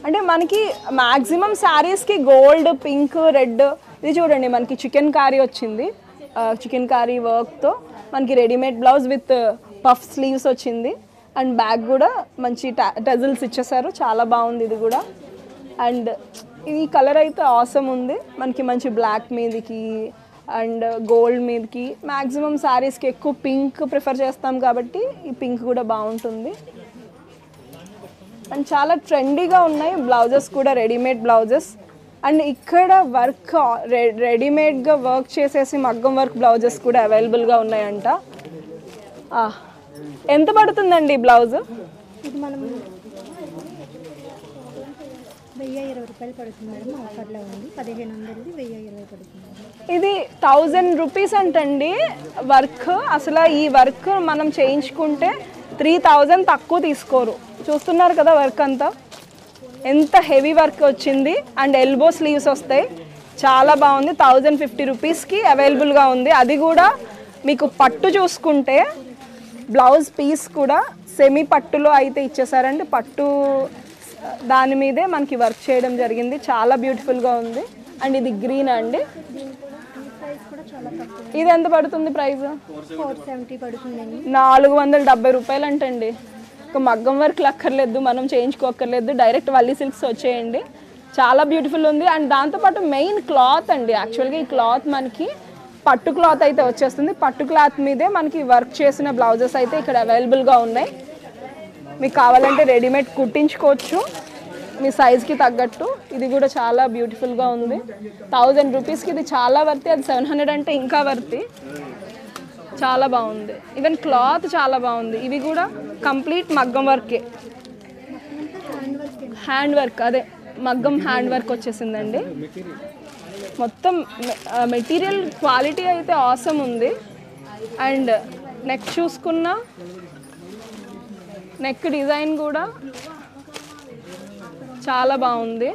Speaker 4: అంటే మనకి మ్యాక్సిమం శారీస్కి గోల్డ్, పింక్, రెడ్. ఇది చూడండి మనకి చికెన్ కారీ వచ్చింది, చికెన్ కారీ వర్క్తో మనకి readymade blouse with puff sleeves వచ్చింది. అండ్ బ్యాక్ కూడా మంచి టజిల్స్ ఇచ్చేసారు, చాలా బాగుంది ఇది కూడా. అండ్ ఈ కలర్ అయితే ఆసమ్ ఉంది మనకి, మంచి బ్లాక్ మీదకి అండ్ గోల్డ్ మీదకి. మ్యాక్సిమం శారీస్కి ఎక్కువ పింక్ ప్రిఫర్ చేస్తాం కాబట్టి ఈ పింక్ కూడా బాగుంటుంది. అండ్ చాలా ట్రెండీగా ఉన్నాయి బ్లౌజెస్ కూడా, రెడీమేడ్ బ్లౌజెస్. అండ్ ఇక్కడ వర్క్ రెడీమేడ్గా వర్క్ చేసేసి మగ్గం వర్క్ బ్లౌజెస్ కూడా అవైలబుల్గా ఉన్నాయంట. ఎంత పడుతుందండి బ్లౌజ్?
Speaker 10: ఇది మనం 1020 రూపాయలు పడుతుంది మేడం, ఆఫర్లో ఉంది. 1500ది 1020 పడుతుంది.
Speaker 4: ఇది 1000 రూపీస్ అంటండి వర్క్. అసలు ఈ వర్క్ మనం చేయించుకుంటే 3000 తక్కువ తీసుకోరు. చూస్తున్నారు కదా వర్క్ అంతా ఎంత హెవీ వర్క్ వచ్చింది. అండ్ ఎల్బో స్లీవ్స్ వస్తాయి, చాలా బాగుంది. 1050 రూపీస్కి అవైలబుల్గా ఉంది. అది కూడా మీకు పట్టు చూసుకుంటే బ్లౌజ్ పీస్ కూడా సెమీ పట్టులో అయితే ఇచ్చేసారండి. పట్టు దాని మీదే మనకి వర్క్ చేయడం జరిగింది, చాలా బ్యూటిఫుల్గా ఉంది. అండ్ ఇది గ్రీన్ అండి, ఇది ఎంత పడుతుంది ప్రైస్?
Speaker 10: 470 పడుతుందండి.
Speaker 4: 470 రూపాయలు అంటండి. ఒక మగ్గం వర్క్ అక్కర్లేదు, మనం చేయించుకోక్కర్లేదు, డైరెక్ట్ వల్లీ సిల్క్స్ వచ్చేయండి. చాలా బ్యూటిఫుల్ ఉంది. అండ్ దాంతోపాటు మెయిన్ క్లాత్ అండి, యాక్చువల్గా ఈ క్లాత్ మనకి పట్టు క్లాత్ అయితే వచ్చేస్తుంది. పట్టు క్లాత్ మీదే మనకి వర్క్ చేసిన బ్లౌజెస్ అయితే ఇక్కడ అవైలబుల్గా ఉన్నాయి. మీకు కావాలంటే రెడీమేడ్ కుట్టించుకోవచ్చు మీ సైజ్కి తగ్గట్టు. ఇది కూడా చాలా బ్యూటిఫుల్గా ఉంది. 1000 రూపీస్కి ఇది చాలా వర్తి. అది 700 అంటే ఇంకా వర్తి. చాలా బాగుంది. ఈవెన్ క్లాత్ చాలా బాగుంది. ఇవి కూడా కంప్లీట్ మగ్గం వర్కే, హ్యాండ్ వర్క్, అదే మగ్గం హ్యాండ్ వర్క్ వచ్చేసిందండి. మొత్తం మెటీరియల్ క్వాలిటీ అయితే ఆసమ్ ఉంది. అండ్ నెక్ చూసుకున్న నెక్ డిజైన్ కూడా చాలా బాగుంది.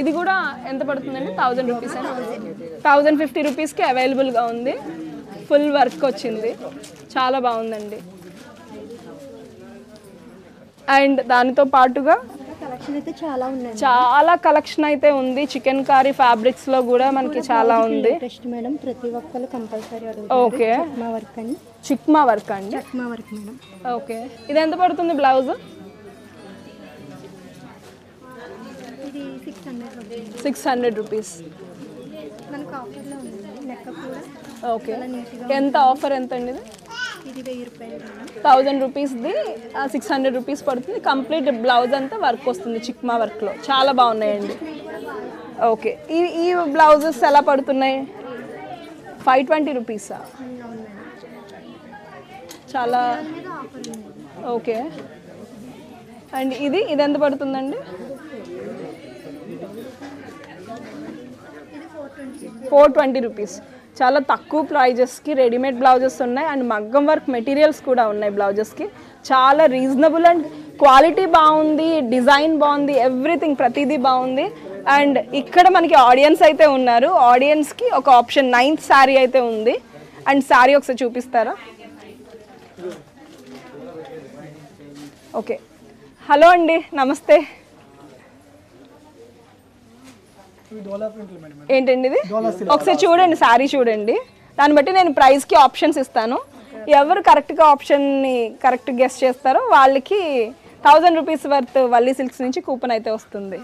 Speaker 4: ఇది కూడా ఎంత పడుతుందండి? 1000 రూపీస్, 1050 రూపీస్కి అవైలబుల్గా ఉంది. ఫుల్ వర్క్ వచ్చింది, చాలా బాగుందండి. అండ్ దానితో పాటుగా
Speaker 10: కలెక్షన్ అయితే చాలా ఉన్నాయి,
Speaker 4: చాలా కలెక్షన్ అయితే ఉంది. చికెన్ కారీ ఫ్యాబ్రిక్స్లో కూడా మనకి చాలా ఉంది.
Speaker 10: మేడం ప్రతి ఒక్కరు కంపల్సరీ అడుగుతారు.
Speaker 4: ఓకే,
Speaker 10: చిక్మా వర్క్ అండి.
Speaker 4: చిక్మా వర్క్ అండి.
Speaker 10: చిక్మా వర్క్ మేడం.
Speaker 4: ఓకే, ఇది ఎంత పడుతుంది బ్లౌజ్?
Speaker 10: ఇది 600
Speaker 4: 600 రూపీస్
Speaker 10: మనకు ఆఫర్లో ఉంది. నెక్ కూడా
Speaker 4: ఓకే, ఎంత ఆఫర్ ఎంత అండి?
Speaker 10: ఇది 1000 రూపాయలు,
Speaker 4: 1000 రూపీస్ది 600 రూపీస్ పడుతుంది. కంప్లీట్ బ్లౌజ్ అంతా వర్క్ వస్తుంది చిక్మా వర్క్లో, చాలా బాగున్నాయండి. ఓకే, ఈ బ్లౌజెస్ ఎలా పడుతున్నాయి? 520 రూపీసా? చాలా ఓకే. అండ్ ఇది ఎంత పడుతుందండి? 420 రూపీస్. చాలా తక్కువ ప్రైజెస్కి రెడీమేడ్ బ్లౌజెస్ ఉన్నాయి. అండ్ మగ్గం వర్క్ మెటీరియల్స్ కూడా ఉన్నాయి బ్లౌజెస్కి. చాలా రీజనబుల్ అండ్ క్వాలిటీ బాగుంది, డిజైన్ బాగుంది, ఎవ్రీథింగ్ ప్రతిదీ బాగుంది. అండ్ ఇక్కడ మనకి ఆడియన్స్ అయితే ఉన్నారు. ఆడియన్స్కి ఒక ఆప్షన్ 9th శారీ అయితే ఉంది. అండ్ శారీ ఒకసారి చూపిస్తారా? ఓకే, హలో అండి, నమస్తే. ఏంటండి ఇది? ఒకసారి చూడండి, శారీ చూడండి, దాన్ని బట్టి నేను ప్రైస్కి ఆప్షన్స్ ఇస్తాను. ఎవరు కరెక్ట్గా ఆప్షన్ని కరెక్ట్ గెస్ట్ చేస్తారో వాళ్ళకి 1000 రూపీస్ వర్త్ వల్లీ సిల్క్స్ నుంచి కూపన్ అయితే వస్తుంది.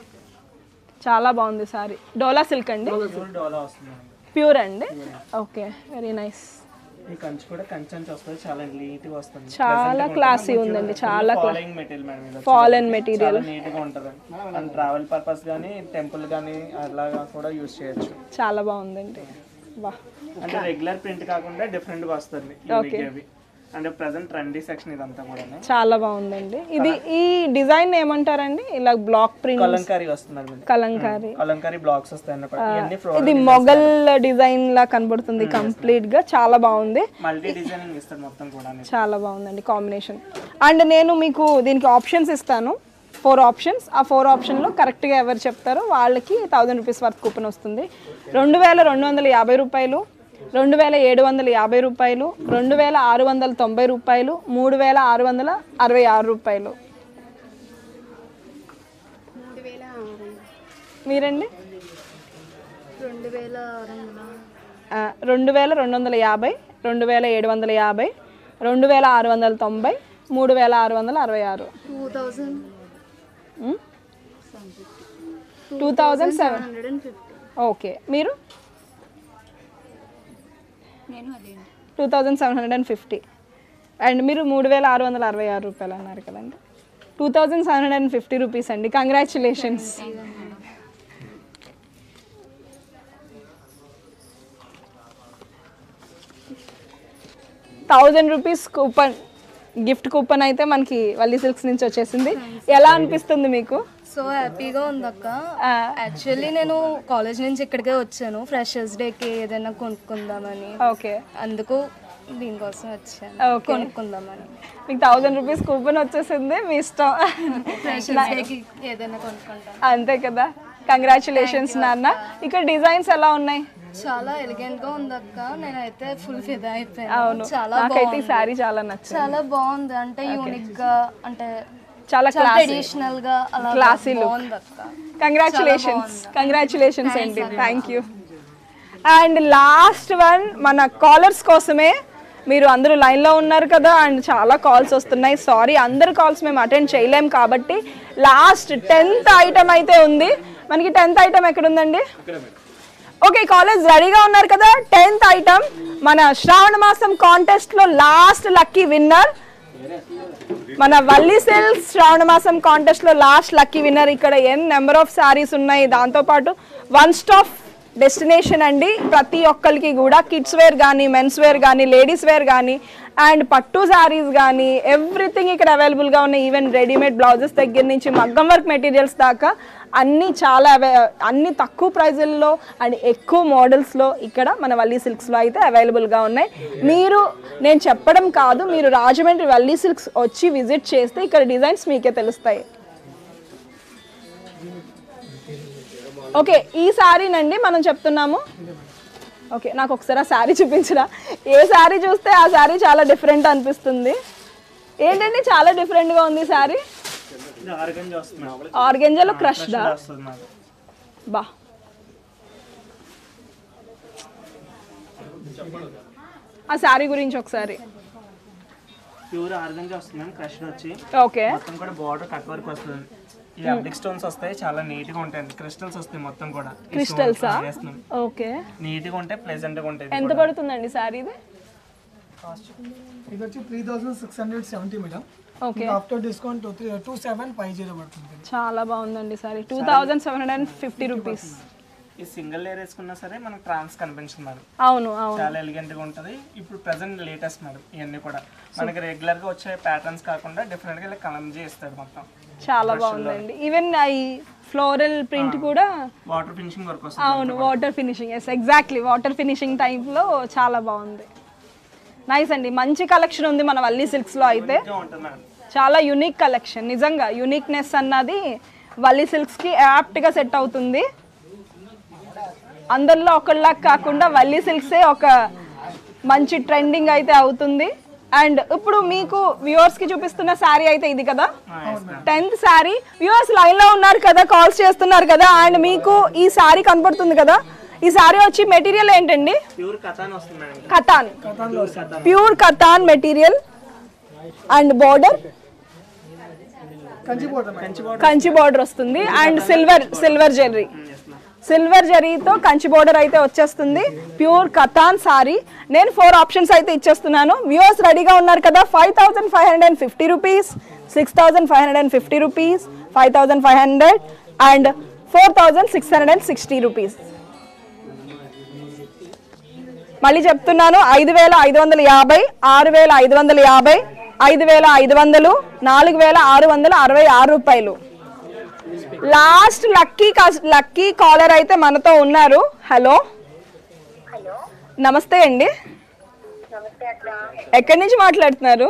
Speaker 4: చాలా బాగుంది శారీ. డోలా సిల్క్ అండి, ప్యూర్ అండి. Okay, very nice.
Speaker 5: ఈ కంచి కూడా కంచి అంచి వస్తుంది, చాలా నీట్ గా వస్తుంది,
Speaker 4: చాలా క్లాసీ ఉందండి, చాలా
Speaker 5: ఫాలోయింగ్ మెటీరియల్ మేడం, ఇది
Speaker 4: ఫాలెన్ మెటీరియల్
Speaker 5: చాలా నీట్ గా ఉంటది. అండ్ ట్రావెల్ పర్పస్ గానీ టెంపుల్ గానీ అలాగా కూడా యూజ్ చేయొచ్చు.
Speaker 4: చాలా బాగుందండి. వా
Speaker 5: అంటే రెగ్యులర్ ప్రింట్ కాకుండా డిఫరెంట్ గా వస్తుంది ఇవి. అంటే ప్రెసెంట్ ట్రెండీ సెక్షన్ ఇదంతా కూడా
Speaker 4: చాలా బాగుందండి. ఇది ఈ డిజైన్ ఏమంటారండి? ఇలా బ్లాక్ ప్రింట్
Speaker 5: కలంకారీ వస్తుంది, కలంకారీ బ్లాక్స్ వస్తాయి.
Speaker 4: ఇది మొఘల్ డిజైన్ లా కనబడుతుంది కంప్లీట్ గా, చాలా బాగుంది.
Speaker 5: మల్టీ డిజైనింగ్ ఇస్తారు మొత్తం కూడా,
Speaker 4: చాలా బాగుందండి కాంబినేషన్. అండ్ నేను మీకు దీనికి ఆప్షన్స్ ఇస్తాను, 4 ఆప్షన్స్. ఆ 4 ఆప్షన్లో కరెక్ట్గా ఎవరు చెప్తారో వాళ్ళకి 1000 రూపీస్ వర్త్ కూపన్ వస్తుంది. 2250 రూపాయలు, 2750 రూపాయలు, 2690 రూపాయలు, 3666 రూపాయలు. మీరండి? 2250, 2750, 2690, 3666. 2750. ఓకే, మీరు? 2750. అండ్ మీరు 3666 రూపాయలు అన్నారు కదండి. 2750 రూపీస్ అండి. కంగ్రాచులేషన్స్. ₹1000 కూపన్, గిఫ్ట్ కూపన్ అయితే మనకి వల్లి సిల్క్స్ నుంచి వచ్చేసింది. ఎలా అనిపిస్తుంది మీకు?
Speaker 11: సో హ్యాపీగా ఉంది అక్క. యాక్చువల్లీ నేను కాలేజ్ నుంచి ఇక్కడికే వచ్చాను ఫ్రెషర్స్ డేకి ఏదైనా కొనుక్కుందామని.
Speaker 4: ఓకే,
Speaker 11: అందుకు దీనికోసం వచ్చాను, కొనుక్కుందామని.
Speaker 4: మీకు 1000 రూపీస్ కూపన్ వచ్చేసింది, మీ ఇష్టం.
Speaker 11: ఫ్రెషర్స్ డేకి ఏదైనా కొనుక్కుంటాను.
Speaker 4: అంతే కదా. కంగ్రాచులేషన్స్ నాన్న. ఇక్కడ డిజైన్స్ ఎలా ఉన్నాయి?
Speaker 11: చాలా ఎలిగెంట్ గా ఉంది అక్క. నేనైతే ఫుల్ ఫిదా అయిపోయాను.
Speaker 4: అవును,
Speaker 11: చాలా
Speaker 4: నాకైతే ఈ సారీ చాలా నచ్చింది.
Speaker 11: చాలా బాగుంది, అంటే యూనిక్ గా, అంటే
Speaker 4: చాలా
Speaker 11: ట్రెడిషనల్ గా, అలా
Speaker 4: క్లాసీ
Speaker 11: బాగుంది అక్క.
Speaker 4: కంగ్రాచులేషన్స్ అండి. Thank you. And last one మన కాలర్స్ కోసమే. మీరు అందరూ లైన్లో ఉన్నారు కదా, అండ్ చాలా కాల్స్ వస్తున్నాయి. సారీ, అందరు కాల్స్ మేము అటెండ్ చేయలేం కాబట్టి లాస్ట్ 10th ఐటమ్ అయితే ఉంది మనకి. 10th ఐటమ్ ఎక్కడ ఉందండి? ఓకే, కాలేజ్ రెడీగా ఉన్నారు కదా. 10th ఐటమ్ మన శ్రావణ మాసం కాంటెస్ట్లో లాస్ట్ లక్కీ విన్నర్, మన వల్లి సిల్క్స్ శ్రావణ మాసం కాంటెస్ట్లో లాస్ట్ లక్కీ విన్నర్. ఇక్కడ నెంబర్ ఆఫ్ శారీస్ ఉన్నాయి, దాంతోపాటు 1 స్టాప్ డెస్టినేషన్ అండి. ప్రతి ఒక్కరికి కూడా కిడ్స్ వేర్ కానీ, మెన్స్ వేర్ కానీ, లేడీస్ వేర్ కానీ, అండ్ పట్టు శారీస్ కానీ ఎవ్రీథింగ్ ఇక్కడ అవైలబుల్గా ఉన్నాయి. ఈవెన్ రెడీమేడ్ బ్లౌజెస్ దగ్గర నుంచి మగ్గం వర్క్ మెటీరియల్స్ దాకా అన్నీ అన్ని తక్కువ ప్రైజుల్లో అండ్ ఎక్కువ మోడల్స్లో ఇక్కడ మన వల్లి సిల్క్స్లో అయితే అవైలబుల్గా ఉన్నాయి. నేను చెప్పడం కాదు, మీరు రాజమండ్రి వల్లి సిల్క్స్ వచ్చి విజిట్ చేస్తే ఇక్కడ డిజైన్స్ మీకే తెలుస్తాయి. ఓకే, ఈ శారీనండి మనం చెప్తున్నాము. ఓకే, నాకు ఒకసారి ఆ శారీ చూపించరా? ఏ శారీ చూస్తే ఆ శారీ చాలా డిఫరెంట్ అనిపిస్తుంది. ఏంటండి చాలా డిఫరెంట్గా ఉంది శారీ? ఆర్గెంజాలో క్రష్డా? బా, ఆ శారీ గురించి ఒకసారి.
Speaker 5: ప్యూర్ ఆర్గంజా వస్తుంది, క్రష్ వచ్చి.
Speaker 4: ఓకే,
Speaker 5: మొత్తం కూడా బార్డర్ కట్ వర్క్ వస్తుంది. ఈ అబ్లిక్ స్టోన్స్ వస్తాయి, చాలా నీట్ గా ఉంటాయి. క్రిస్టల్స్ వస్తాయి మొత్తం కూడా.
Speaker 4: క్రిస్టల్సా? ఓకే,
Speaker 5: నీట్ గా ఉంటాయి, ప్లెజెంట్ గా ఉంటాయి.
Speaker 4: ఎంత పడుతుందండి శారీ ఇది?
Speaker 7: ఇది వచ్చి 3670 మేడం.
Speaker 10: ఓకే ఆఫ్టర్ డిస్కౌంట్ 2750 పడుతుంది.
Speaker 4: చాలా బాగుందండి సారీ 2750 రూపీస్.
Speaker 5: ఈ సింగిల్ లేయర్ వేసుకున్నా సరే మనకు ట్రాన్స్ కనిపించింది మేడం.
Speaker 4: అవును అవును
Speaker 5: చాలా ఎలిగెంట్ గా ఉంటది. ఇప్పుడు ప్రెజెంట్ లేటెస్ట్ మేడం ఇవన్నీ కూడా మనకి రెగ్యులర్ గా వచ్చే ప్యాటర్న్స్ కాకుండా డిఫరెంట్ గా ఇలా కలమ్ చేస్తాడు మొత్తం.
Speaker 4: చాలా బాగుందండి. ఈవెన్ ఈ ఫ్లోరల్ ప్రింట్ కూడా
Speaker 5: వాటర్ ఫినిషింగ్ వర్క్ వస్తుంది.
Speaker 4: అవును water finishing, yes exactly water finishing type లో చాలా బాగుంది. నైస్ అండి, మంచి కలెక్షన్ ఉంది మన వల్లి సిల్క్స్ లో. అయితే చాలా యూనిక్ కలెక్షన్, నిజంగా యూనిక్నెస్ అన్నది వల్లి సిల్క్స్ కి యాప్ట్ గా సెట్ అవుతుంది. అందరిలో ఒకళ్ళ కాకుండా వల్లి సిల్క్సే ఒక మంచి ట్రెండింగ్ అయితే అవుతుంది. అండ్ ఇప్పుడు మీకు వ్యూవర్స్ కి చూపిస్తున్న శారీ అయితే ఇది కదా 10th శారీ. వ్యూవర్స్ లైన్ లో ఉన్నారు కదా, కాల్స్ చేస్తున్నారు కదా, అండ్ మీకు ఈ శారీ కనపడుతుంది కదా. ఈ శారీ వచ్చి మెటీరియల్ ఏంటండి?
Speaker 5: ప్యూర్ కతాన్ వస్తుంది madam.
Speaker 4: Katan, pure katan material. And border Kanchi border వస్తుంది. And silver jewellery. సిల్వర్ జరీతో కంచి బోర్డర్ అయితే వచ్చేస్తుంది. ప్యూర్ కథాన్ సారీ. నేను 4 ఆప్షన్స్ అయితే ఇచ్చేస్తున్నాను. వ్యూవర్స్ రెడీగా ఉన్నారు కదా? 5550 రూపీస్, 6550 రూపీస్, 5500 అండ్ 4660 రూపీస్. మళ్ళీ చెప్తున్నాను, 5550, 6550, 5500, 4666 రూపాయలు. లాస్ట్ లక్కీ కాలర్ అయితే మనతో ఉన్నారు. హలో, నమస్తే అండి. ఎక్కడి నుంచి మాట్లాడుతున్నారు?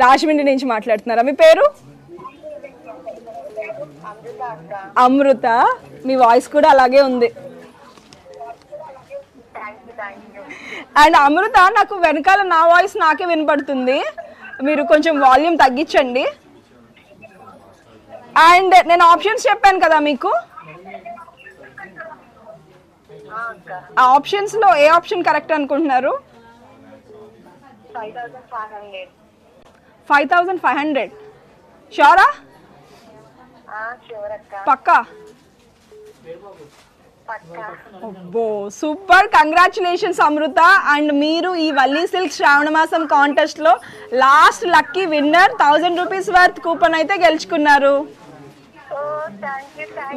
Speaker 4: రాజమండ్రి నుంచి మాట్లాడుతున్నారా? మీ పేరు? అమృత. మీ వాయిస్ కూడా అలాగే ఉంది. అండ్ అమృత, నాకు వెనకాల నా వాయిస్ నాకే వినపడుతుంది, మీరు కొంచెం వాల్యూమ్ తగ్గించండి. అండ్ నేను ఆప్షన్స్ చెప్పాను కదా మీకు, ఆ ఆప్షన్స్ లో ఏ ఆప్షన్ కరెక్ట్ అనుకుంటున్నారు? 5500. షూరా? పక్కా? అబ్బో, సూపర్, కంగ్రాచులేషన్స్ అమృత. అండ్ మీరు ఈ వల్లీ సిల్క్ శ్రావణ మాసం కాంటెస్ట్ లో last lucky winner 1000 rupees worth coupon అయితే గెలుచుకున్నారు.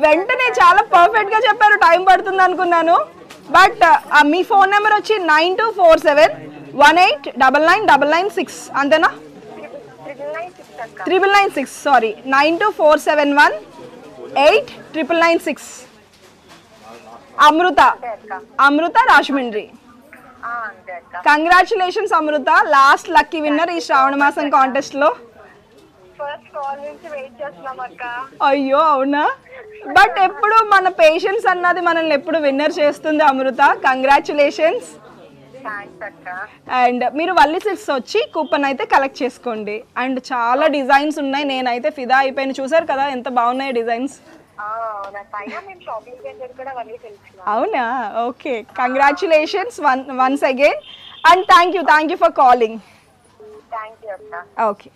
Speaker 4: వెంటనే చాలా పర్ఫెక్ట్ గా చెప్పారు, టైం పడుతుంది అనుకున్నాను. బట్ మీ ఫోన్ నెంబర్ వచ్చి 9247189996 అంతేనా? 9996, సారీ, 9247189996. అమృత రాజమండ్రి. కంగ్రాచులేషన్స్ అమృత, లాస్ట్ లక్కీ విన్నర్ ఈ శ్రావణ మాసం కాంటెస్ట్ లో. అయ్యో అవునా? బట్ ఎప్పుడు మన పేషెన్స్ అన్నది మనల్ని ఎప్పుడు విన్నర్ చేస్తుంది అమృత. కంగ్రాచులేషన్స్. అండ్ మీరు వల్లీ సిల్క్స్ వచ్చి కూపన్ అయితే కలెక్ట్ చేసుకోండి. అండ్ చాలా డిజైన్స్ ఉన్నాయి, నేనైతే ఫిదా అయిపోయిన. చూసారు కదా ఎంత బాగున్నాయి డిజైన్స్. అవునా? Okay, congratulations once again and thank you for calling. Okay,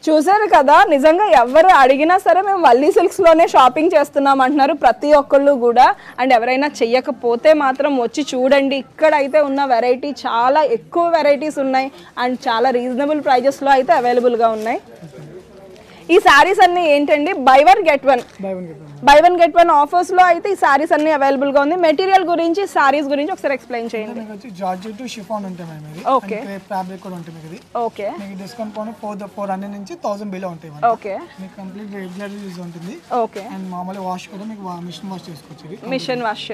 Speaker 4: చూసారు కదా, నిజంగా ఎవరు అడిగినా సరే మేము వల్లీ సిల్క్స్లోనే షాపింగ్ చేస్తున్నాం అంటున్నారు ప్రతి ఒక్కళ్ళు కూడా. అండ్ ఎవరైనా చెయ్యకపోతే మాత్రం వచ్చి చూడండి, ఇక్కడైతే ఉన్న వెరైటీ చాలా ఎక్కువ వెరైటీస్ ఉన్నాయి అండ్ చాలా రీజనబుల్ ప్రైజెస్లో అయితే అవైలబుల్గా ఉన్నాయి. ఈ శారీస్ అన్ని ఏంటండి, by one get one offers లో అయితే ఈ శారీస్ అన్ని అవైలబుల్ గా ఉంది. మెటీరియల్ గురించి, శారీస్ గురించి ఒకసారి ఎక్స్ప్లెయిన్ చేయండి.
Speaker 7: జార్జెట్ టు షిఫాన్ ఉంటాయి మేడం ఇది.
Speaker 4: ఓకే,
Speaker 7: ఫ్యాబ్రిక్ కూడా ఉంటుంది ఇది.
Speaker 4: ఓకే,
Speaker 7: మీకు డిస్కౌంట్ పోను 400 నుంచి 1000 బిలో ఉంటాయి.
Speaker 4: ఓకే,
Speaker 7: మీకు కంప్లీట్ రెగ్యులర్ యూజ్ ఉంటుంది.
Speaker 4: ఓకే,
Speaker 7: అండ్ మామూలు వాష్ కూడా మీకు మిషన్ వాష్ చేసుకోవచ్చు. ఇది
Speaker 4: మిషన్ వాష్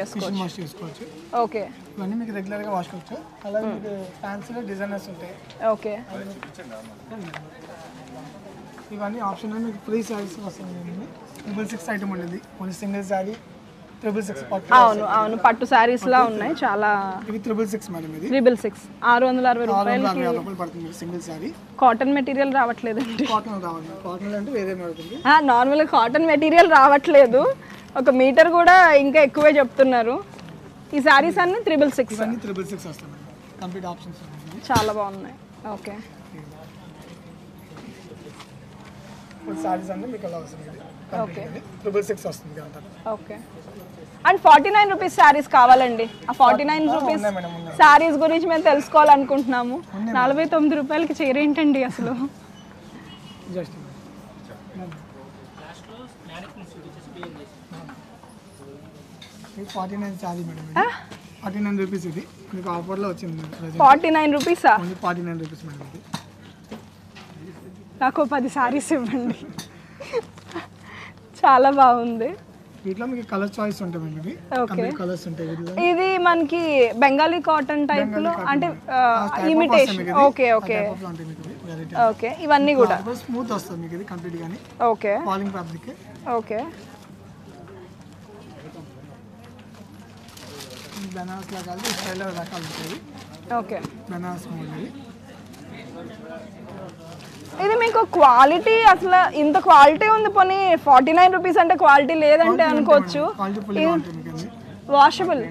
Speaker 4: చేసుకోవచ్చు. ఓకే,
Speaker 7: ఇవన్నీ మీకు రెగ్యులర్ గా వాష్ చేసుకోవచ్చు. అలాగే మీకు ఫ్యాన్సీలో డిజైనర్స్ ఉంటాయి.
Speaker 4: ఓకే,
Speaker 7: ఇవన్నీ ఆప్షన్ మీకు ఫ్రీ శారీస్ వస్తుంది. 666 ఐటమ్ ఉంటుంది. ఓన్లీ సింగిల్ శారీ 666 పట్టు.
Speaker 4: అవును, పట్టు శారీస్ లా ఉన్నాయి చాలా.
Speaker 7: ఇది 666 మేడం. ఇది
Speaker 4: 666 660 రూపాయలకి
Speaker 7: పడుతుంది సింగిల్ శారీ.
Speaker 4: కాటన్ మెటీరియల్ రావట్లేదండి.
Speaker 7: కాటన్ రావాలి, కాటన్ అంటే వేరే పడుతుంది.
Speaker 4: నార్మల్ కాటన్ మెటీరియల్ రావట్లేదు, ఒక మీటర్ కూడా ఇంకా ఎక్కువే చెప్తున్నారు. ఈ శారీస్ అన్ని 666.
Speaker 7: ఇవన్నీ 666 వస్తాయి కంప్లీట్ ఆప్షన్స్
Speaker 4: చాలా బాగున్నాయి. ఓకే,
Speaker 7: సారీస్ అన్నీ మీకు అలా వస్తుంది. ఓకే, 666 వస్తుంది అంతా.
Speaker 4: ఓకే, అండ్ 49 రూపీస్ శారీస్ కావాలండి. ఆ 49 రూపీస్ శారీస్ గురించి మేము తెలుసుకోవాలనుకుంటున్నాము. 49 రూపాయలకి చీర ఏంటండి అసలు?
Speaker 7: Just 49 sari madam. 49 రూపీస్ ఇది మీకు ఆఫర్లో వచ్చింది.
Speaker 4: 49 రూపీసా?
Speaker 7: 49 రూపీస్ మేడం. ఇది
Speaker 4: నాకు 10 శారీస్ ఇవ్వండి. చాలా బాగుంది.
Speaker 7: వీటిలో మీకు కలర్ చాయిస్ ఉంటాయి మేడం. ఇవి కంప్లీట్ కలర్స్ ఉంటాయి.
Speaker 4: ఇది మనకి బెంగాలీ కాటన్ టైప్ లో అంటే ఇమిటేషన్. ఓకే, ఓకే, ఇవన్నీ కూడా
Speaker 7: స్మూత్ వస్తుంది మీకు ఇది కంప్లీట్ గాని.
Speaker 4: Okay,
Speaker 7: falling fabric.
Speaker 4: Okay,
Speaker 7: Banaras లాగా ఈ స్టైల్ రకాలు ఉంటాయి.
Speaker 4: Okay,
Speaker 7: Banaras model.
Speaker 4: ఇది మీకు క్వాలిటీ అసలు ఇంత క్వాలిటీ ఉంది. పోనీ 49 రూపీస్ అంటే క్వాలిటీ లేదంటే అనుకోవచ్చు. వాషబుల్,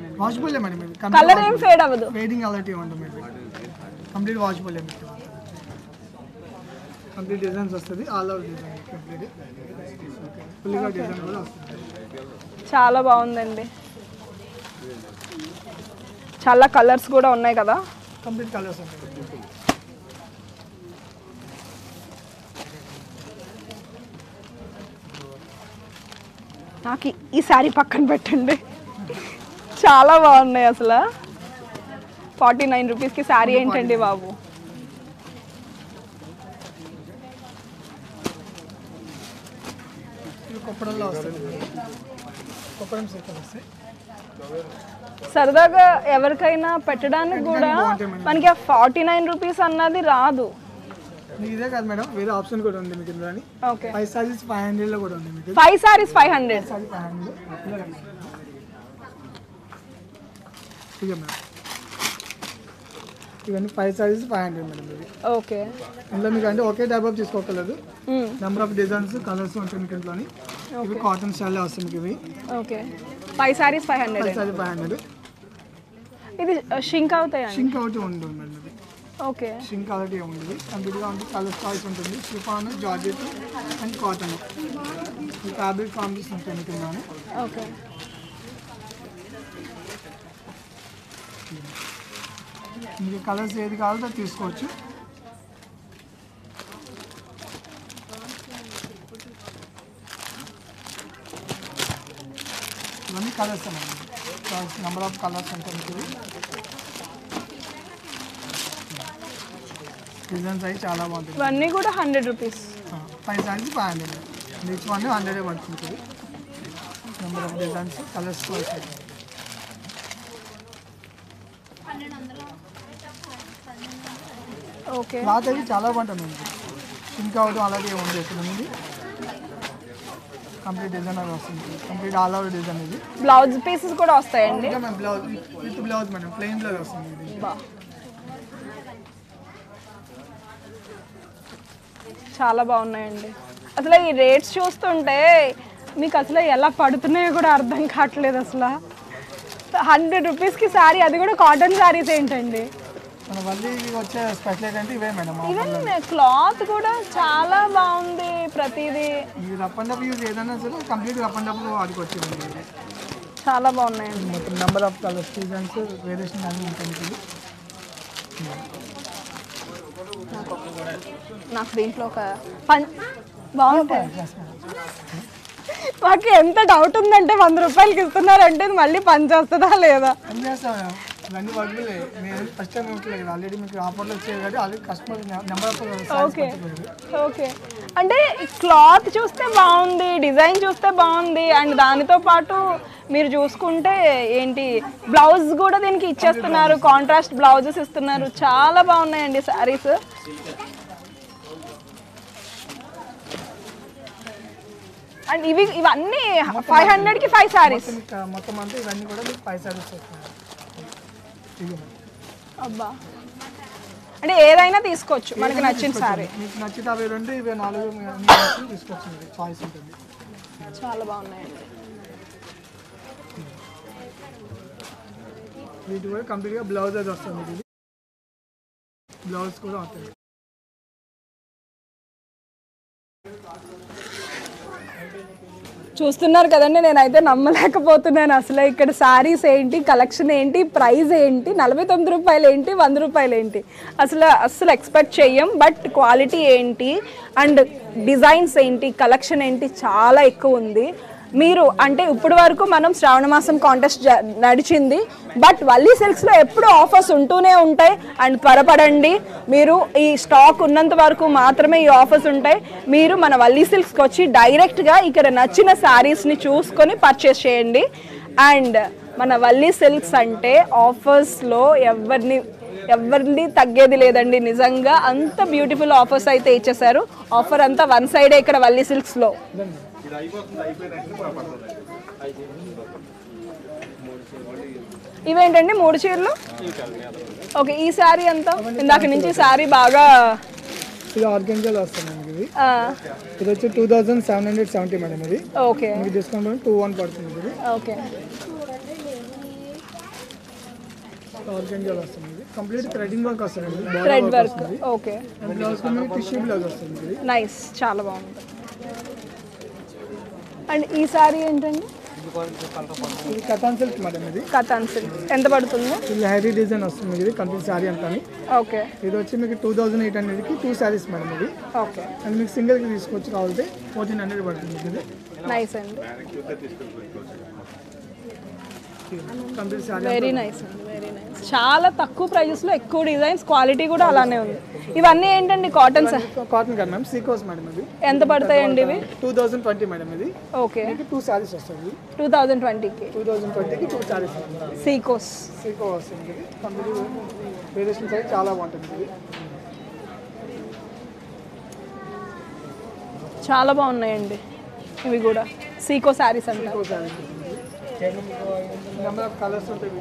Speaker 4: కలర్ ఏం ఫేడ్ అవ్వదు.
Speaker 7: ఫేడింగ్ అలాంటి ఉంటుంది కంప్లీట్ వాషబుల్. కంప్లీట్ డిజైన్స్ వస్తుంది, ఆల్ ఓవర్ డిజైన్ కంప్లీట్ ఫుల్గా డిజైన్ కూడా వస్తుంది.
Speaker 4: చాలా బాగుందండి, చాలా కలర్స్ కూడా ఉన్నాయి కదా.
Speaker 7: కంప్లీట్ కలర్స్ ఉంటాయి.
Speaker 4: నాకు ఈ శారీ పక్కన పెట్టండి, చాలా బాగున్నాయి అసలు. 49 రూపీస్కి శారీ ఏంటండి బాబు.
Speaker 7: కొప్పడంలో వస్తుంది, కొప్పడం సెట్ వస్తాయి.
Speaker 4: సరదాగా ఎవరికైనా పెట్టడానికి కూడా మనకి 49 రూపీస్ అన్నది రాదు.
Speaker 7: మీకు ఇదే కాదు మేడం, వేరే ఆప్షన్ కూడా ఉంది మీకు ఇందులో.
Speaker 4: ఓకే,
Speaker 7: 5 సారీస్ 500 లో కూడా ఉంది మీకు.
Speaker 4: 5 సారీస్ 500.
Speaker 7: ఇదే మేడం, ఇవన్నీ 5 సారీస్ 500 మేడం ఇవి.
Speaker 4: ఓకే,
Speaker 7: ఇందులో మీకు అంటే ఒకే టైప్ ఆఫ్ తీసుకోగలదు, నెంబర్ ఆఫ్ డిజైన్స్ కలర్స్ ఉంటాయి మీకు ఇంట్లోని. ఇవి కాటన్ స్టైల్లో వస్తుంది మీకు ఇవి.
Speaker 4: ఓకే, 5 సారీస్ 500.
Speaker 7: 5 సారీ 500.
Speaker 4: ఇది షింక్ అవుతాయండి?
Speaker 7: షింక్ అవుతూ ఉంటుంది మేడం ఇది.
Speaker 4: ఓకే,
Speaker 7: షింక్ అలాంటి ఉంటుంది, కంప్లీట్గా ఉంటుంది. కలర్ చాయిస్ ఉంటుంది, షిఫాన్, జార్జెట్ అండ్ కాటన్. ఈ ఫ్యాబ్రిక్ కాంబినేషన్ ఉంటుంది మీకు ఇందులోని.
Speaker 4: ఓకే,
Speaker 7: మీకు కలర్స్ ఏది కావాలో అది తీసుకోవచ్చు. ఇవన్నీ కలర్స్ అన్నమాట, నెంబర్ ఆఫ్ కలర్స్ ఉంటాయి మీకు. డిజైన్స్ అవి చాలా బాగుంటుంది.
Speaker 4: ఇవన్నీ కూడా 100 రూపీస్.
Speaker 7: 5 సారీస్ 500. ఈచ్ వన్ 100 పడుతుంది. Number of designs colours
Speaker 4: okay,
Speaker 7: cloth అవి చాలా బాగుంటుంది. ఇంకా అవడం అలాగే ఉంది ఇది. కంప్లీట్ డిజైన్ అది వస్తుంది, కంప్లీట్ ఆల్ ఓవర్ డిజైన్ ఇది.
Speaker 4: బ్లౌజ్ పీసెస్ కూడా వస్తాయండి?
Speaker 7: Blouse with blouse madam, plain blouse వస్తుంది ఇది.
Speaker 4: చాలా బాగున్నాయండి. అసలు ఈ రేట్స్ చూస్తుంటే మీకు అసలు ఎలా పడుతున్నాయో కూడా అర్థం కావట్లేదు అసలు. 100 రూపీస్కి శారీ, అది కూడా కాటన్ శారీస్ ఏంటండి.
Speaker 7: మన మళ్ళీ వచ్చే స్పెషల్ ఏంటంటే ఇవే మేడం.
Speaker 4: ఈవెన్ క్లాత్ కూడా చాలా బాగుంది ప్రతిదీ.
Speaker 7: ఈ రఫ్ అండ్ డఫ్ యూజ్ ఏదైనా సరే కంప్లీట్ రఫ్ అండ్ డఫ్ వాడికి వచ్చింది.
Speaker 4: చాలా బాగున్నాయండి.
Speaker 7: మొత్తం number of colours designs variation అన్నీ ఉంటుంది.
Speaker 4: నాకు దీంట్లో ఒక బాగుంటాయి. మాకు ఎంత డౌట్ ఉందంటే 100 రూపాయలకి ఇస్తున్నారంటే మళ్ళీ పని చేస్తుందా లేదా.
Speaker 7: ఏం చేస్తాం ఇవన్నీ వర్క్లే, మేము ఫస్ట్ టైం ఇవ్వట్లేదు, ఆల్రెడీ మీకు ఆఫర్లు వచ్చాయి కాబట్టి already customer number of.
Speaker 4: Okay okay, అంటే క్లాత్ చూస్తే బాగుంది, డిజైన్ చూస్తే బాగుంది, అండ్ దానితో పాటు మీరు చూసుకుంటే ఏంటి బ్లౌజ్ కూడా దీనికి ఇచ్చేస్తున్నారు, కాంట్రాస్ట్ బ్లౌజెస్ ఇస్తున్నారు. చాలా బాగున్నాయండి శారీస్. అండ్ ఇవన్నీ 500కి 5 సారీస్.
Speaker 7: మొత్తం అంతా ఇవన్నీ కూడా మీకు 5 సారీస్ వస్తున్నాయి.
Speaker 4: అబ్బా, అంటే ఏదైనా తీసుకోవచ్చు మనకి నచ్చిన సారీ.
Speaker 7: మీకు నచ్చితే అవి 2 ఇవి 4 తీసుకోవచ్చు, చాయిస్ ఉంటుంది.
Speaker 4: చాలా బాగున్నాయండి.
Speaker 7: వీటి కూడా కంప్లీట్గా బ్లౌజ్ అది వస్తుంది, ఇది బ్లౌజ్ కూడా వస్తుంది.
Speaker 4: చూస్తున్నారు కదండి, నేనైతే నమ్మలేకపోతున్నాను అసలు. ఇక్కడ శారీస్ ఏంటి, కలెక్షన్ ఏంటి, ప్రైస్ ఏంటి, 49 రూపాయలు ఏంటి, 100 రూపాయలు ఏంటి, అసలు ఎక్స్పెక్ట్ చెయ్యం. బట్ క్వాలిటీ ఏంటి అండ్ డిజైన్స్ ఏంటి, కలెక్షన్ ఏంటి, చాలా ఎక్కువ ఉంది. మీరు అంటే ఇప్పటి వరకు మనం శ్రావణ మాసం కాంటెస్ట్ నడిచింది, బట్ వల్లీ సిల్క్స్లో ఎప్పుడు ఆఫర్స్ ఉంటూనే ఉంటాయి. అండ్ త్వరపడండి, మీరు ఈ స్టాక్ ఉన్నంత వరకు మాత్రమే ఈ ఆఫర్స్ ఉంటాయి. మీరు మన వల్లీ సిల్క్స్కి వచ్చి డైరెక్ట్గా ఇక్కడ నచ్చిన శారీస్ని చూసుకొని పర్చేస్ చేయండి. అండ్ మన వల్లీ సిల్క్స్ అంటే ఆఫర్స్లో ఎవరిని తగ్గేది లేదండి. నిజంగా అంత బ్యూటిఫుల్ ఆఫర్స్ అయితే ఇచ్చేసారు. ఆఫర్ అంతా వన్ సైడే ఇక్కడ వల్లీ సిల్క్స్లో. ఇవేంటండి 3 చీరలు? ఓకే, ఈ శారీ ఎంత? ఇందాక నుంచి శారీ బాగా
Speaker 7: ఇది ఆర్గెంజాలో వస్తుంది మనకి. ఇది వచ్చి 2770 మేడం. ఇది
Speaker 4: ఓకే,
Speaker 7: మీకు డిస్కౌంట్ 21 పడుతుంది ఇది.
Speaker 4: ఓకే.
Speaker 7: ఆర్గంజాలో వస్తుంది ఇది కంప్లీట్ థ్రెడింగ్ వర్క్ వస్తుంది
Speaker 4: thread work okay
Speaker 7: blouse tissue blouse వస్తుంది ఇది
Speaker 4: నైస్ చాలా బాగుంది అండ్ ఈ సారీ ఏంటండి
Speaker 7: ఇది కథాన్ సిల్క్ మేడం ఇది
Speaker 4: కథాన్ సిల్క్ ఎంత పడుతుంది
Speaker 7: ఇది హెవీ డిజైన్ వస్తుంది ఇది కంప్లీట్ సారీ అంతా
Speaker 4: ఓకే
Speaker 7: ఇది వచ్చి మీకు 2800కి 2 సారీస్ మేడం ఇది
Speaker 4: ఓకే
Speaker 7: అండ్ మీకు సింగిల్కి తీసుకొచ్చి కావాలంటే 1400 పడుతుంది ఇది
Speaker 4: నైస్ అండి
Speaker 7: కంప్లీట్ సారీ
Speaker 4: వెరీ నైస్ అండి వెరీ నైస్ చాలా తక్కువ ప్రైజెస్లో ఎక్కువ డిజైన్స్ క్వాలిటీ కూడా అలానే ఉంది ఇవన్నీ ఏంటండి కాటన్
Speaker 7: కాటన్ కదా మ్యామ్ సీకోస్ మేడం ఇది
Speaker 4: ఎంత పడతాయండి ఇవి
Speaker 7: 2020 మేడం ఇది
Speaker 4: ఓకే
Speaker 7: మీకు 2 సారీస్ వస్తుంది
Speaker 4: 2020కి
Speaker 7: 2 సారీస్
Speaker 4: సీకోస్
Speaker 7: వస్తుంది ఇది కంప్లీట్ వేరియేషన్ సైజ్ చాలా బాగుంటుంది ఇది
Speaker 4: చాలా బాగున్నాయండి ఇవి కూడా సీకో శారీస్ అంటారు
Speaker 7: నెంబర్ ఆఫ్ కలర్స్ ఉంటాయి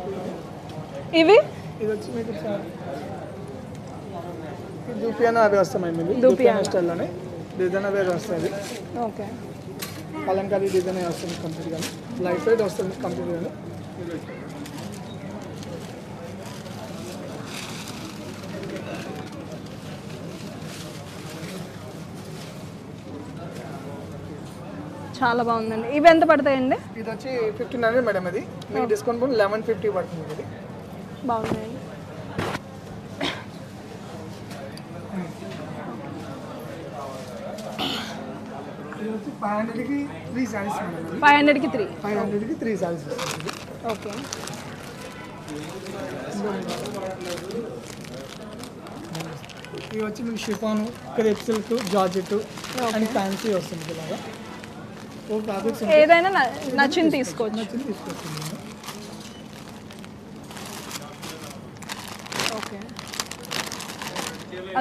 Speaker 4: ఇవి
Speaker 7: ఇది వచ్చి మీకు దూపియానా అవి వస్తాయి ఇది దూపియానా స్టైల్లోనే డిజైన్ వేరే వస్తుంది
Speaker 4: ఓకే
Speaker 7: కలంకారీ డిజైన్ వస్తుంది కంప్లీట్గా లైట్ వెయిట్ వస్తుంది కంప్లీట్గా
Speaker 4: చాలా బాగుందండి ఇవి ఎంత పడతాయండి
Speaker 7: ఇది వచ్చి 1500 మేడం ఇది మీకు డిస్కౌంట్ పోయి 1150 పడుతుంది ఇది
Speaker 4: బాగున్నాయండి
Speaker 7: ఇది వచ్చి 500కి 3 సారీస్ మేడం
Speaker 4: 500కి 3
Speaker 7: 500కి 3 సారీస్ వస్తుంది
Speaker 4: ఓకే
Speaker 7: ఇది వచ్చి మీకు chiffon crepe silk georgette and fancy వస్తుంది ఇలాగా
Speaker 4: ఏదైనా నచ్చింది తీసుకోవచ్చు ఓకే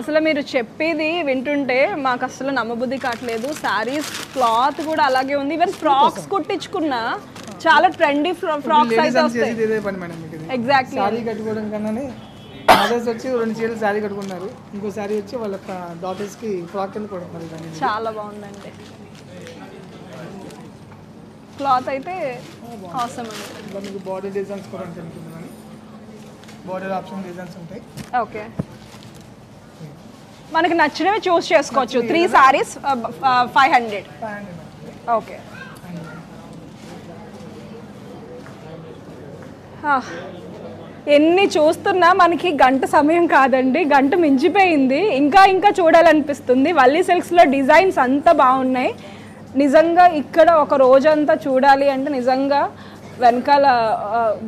Speaker 4: అసలు మీరు చెప్పేది వింటుంటే మాకు అసలు నమ్మబుద్ధి కావట్లేదు శారీస్ క్లాత్ కూడా అలాగే ఉంది ఈవెన్ ఫ్రాక్స్ కుట్టించుకున్నా చాలా ట్రెండీ ఫ్రాక్స్ అయితే వస్తాయి ఎగ్జాక్ట్లీ
Speaker 7: శారీ కట్టుకోవడం కన్నానే మదర్స్ వచ్చి 2 చీరలు శారీ కట్టుకున్నారు ఇంకో శారీ వచ్చి వాళ్ళ డాటర్స్కి ఫ్రాక్ కింద కొడుతున్నారు
Speaker 4: చాలా బాగుందండి క్లాత్ అయితే ఆసమ్ అండి
Speaker 7: మీకు బార్డర్ డిజైన్స్ కూడా ఉంటుంది బార్డర్ ఆప్షన్ డిజైన్స్ ఉంటాయి
Speaker 4: ఓకే మనకి నచ్చినవి చూస్ చేసుకోవచ్చు 3 సారీస్ 500 ఓకే ఎన్ని చూస్తున్నా మనకి గంట సమయం కాదండి గంట మించిపోయింది ఇంకా ఇంకా చూడాలనిపిస్తుంది వల్లీ సిల్క్స్లో డిజైన్స్ అంతా బాగున్నాయి నిజంగా ఇక్కడ ఒక రోజంతా చూడాలి అంటే నిజంగా వెనకాల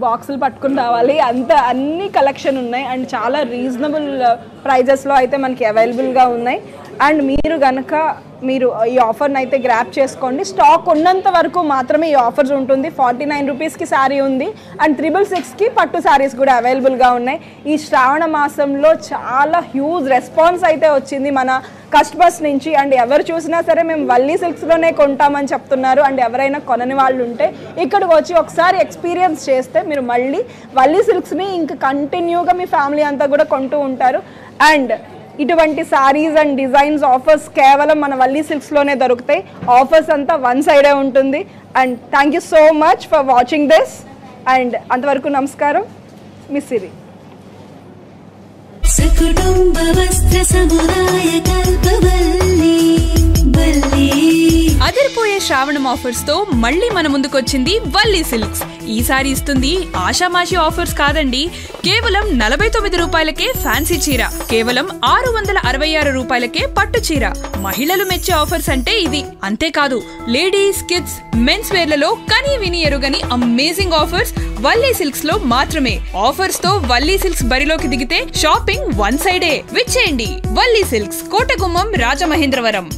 Speaker 4: బాక్సులు పట్టుకుని రావాలి అంత అన్ని కలెక్షన్ ఉన్నాయి అండ్ చాలా రీజనబుల్ ప్రైజెస్లో అయితే మనకి అవైలబుల్గా ఉన్నాయి అండ్ మీరు ఈ ఆఫర్ని అయితే గ్రాప్ చేసుకోండి స్టాక్ ఉన్నంత వరకు మాత్రమే ఈ ఆఫర్స్ ఉంటుంది 49 రూపీస్కి శారీ ఉంది అండ్ 666కి పట్టు శారీస్ కూడా అవైలబుల్గా ఉన్నాయి ఈ శ్రావణ మాసంలో చాలా హ్యూజ్ రెస్పాన్స్ అయితే వచ్చింది మన కస్టమర్స్ నుంచి అండ్ ఎవరు చూసినా సరే మేము వల్లీ సిల్క్స్లోనే కొంటామని చెప్తున్నారు అండ్ ఎవరైనా కొనని వాళ్ళు ఉంటే ఇక్కడికి వచ్చి ఒకసారి ఎక్స్పీరియన్స్ చేస్తే మీరు మళ్ళీ వల్లీ సిల్క్స్ని ఇంకా కంటిన్యూగా మీ ఫ్యామిలీ అంతా కూడా కొంటూ ఉంటారు అండ్ ఇటువంటి సారీస్ అండ్ డిజైన్స్ ఆఫర్స్ కేవలం మన వల్లీ సిల్క్స్లోనే దొరుకుతాయి ఆఫర్స్ అంతా వన్ సైడే ఉంటుంది and thank you so much for watching this and అంతవరకు నమస్కారం మిస్ సిరి
Speaker 2: సకుటుంబ వస్త్ర సముదాయ కల్పవల్లి
Speaker 3: అదిరిపోయే శ్రావణం ఆఫర్స్ తో మళ్ళీ మన ముందుకొచ్చింది వల్లీ సిల్క్స్ ఈసారి ఇస్తుంది ఆషామాషి ఆఫర్స్ కాదండి కేవలం 49 రూపాయలకే ఫ్యాన్సీ చీర కేవలం 666 రూపాయలకే పట్టు చీర మహిళలు మెచ్చే ఆఫర్స్ అంటే ఇది అంతేకాదు లేడీస్ కిడ్స్ మెన్స్ వేర్లలో కని విని ఎరుగని అమేజింగ్ ఆఫర్స్ వల్లీ సిల్క్స్ లో మాత్రమే ఆఫర్స్ తో వల్లీ సిల్క్స్ బరిలోకి దిగితే షాపింగ్ వన్ సైడే విచ్చేయండి వల్లీ సిల్క్స్ కోటగుమ్మం రాజమహేంద్రవరం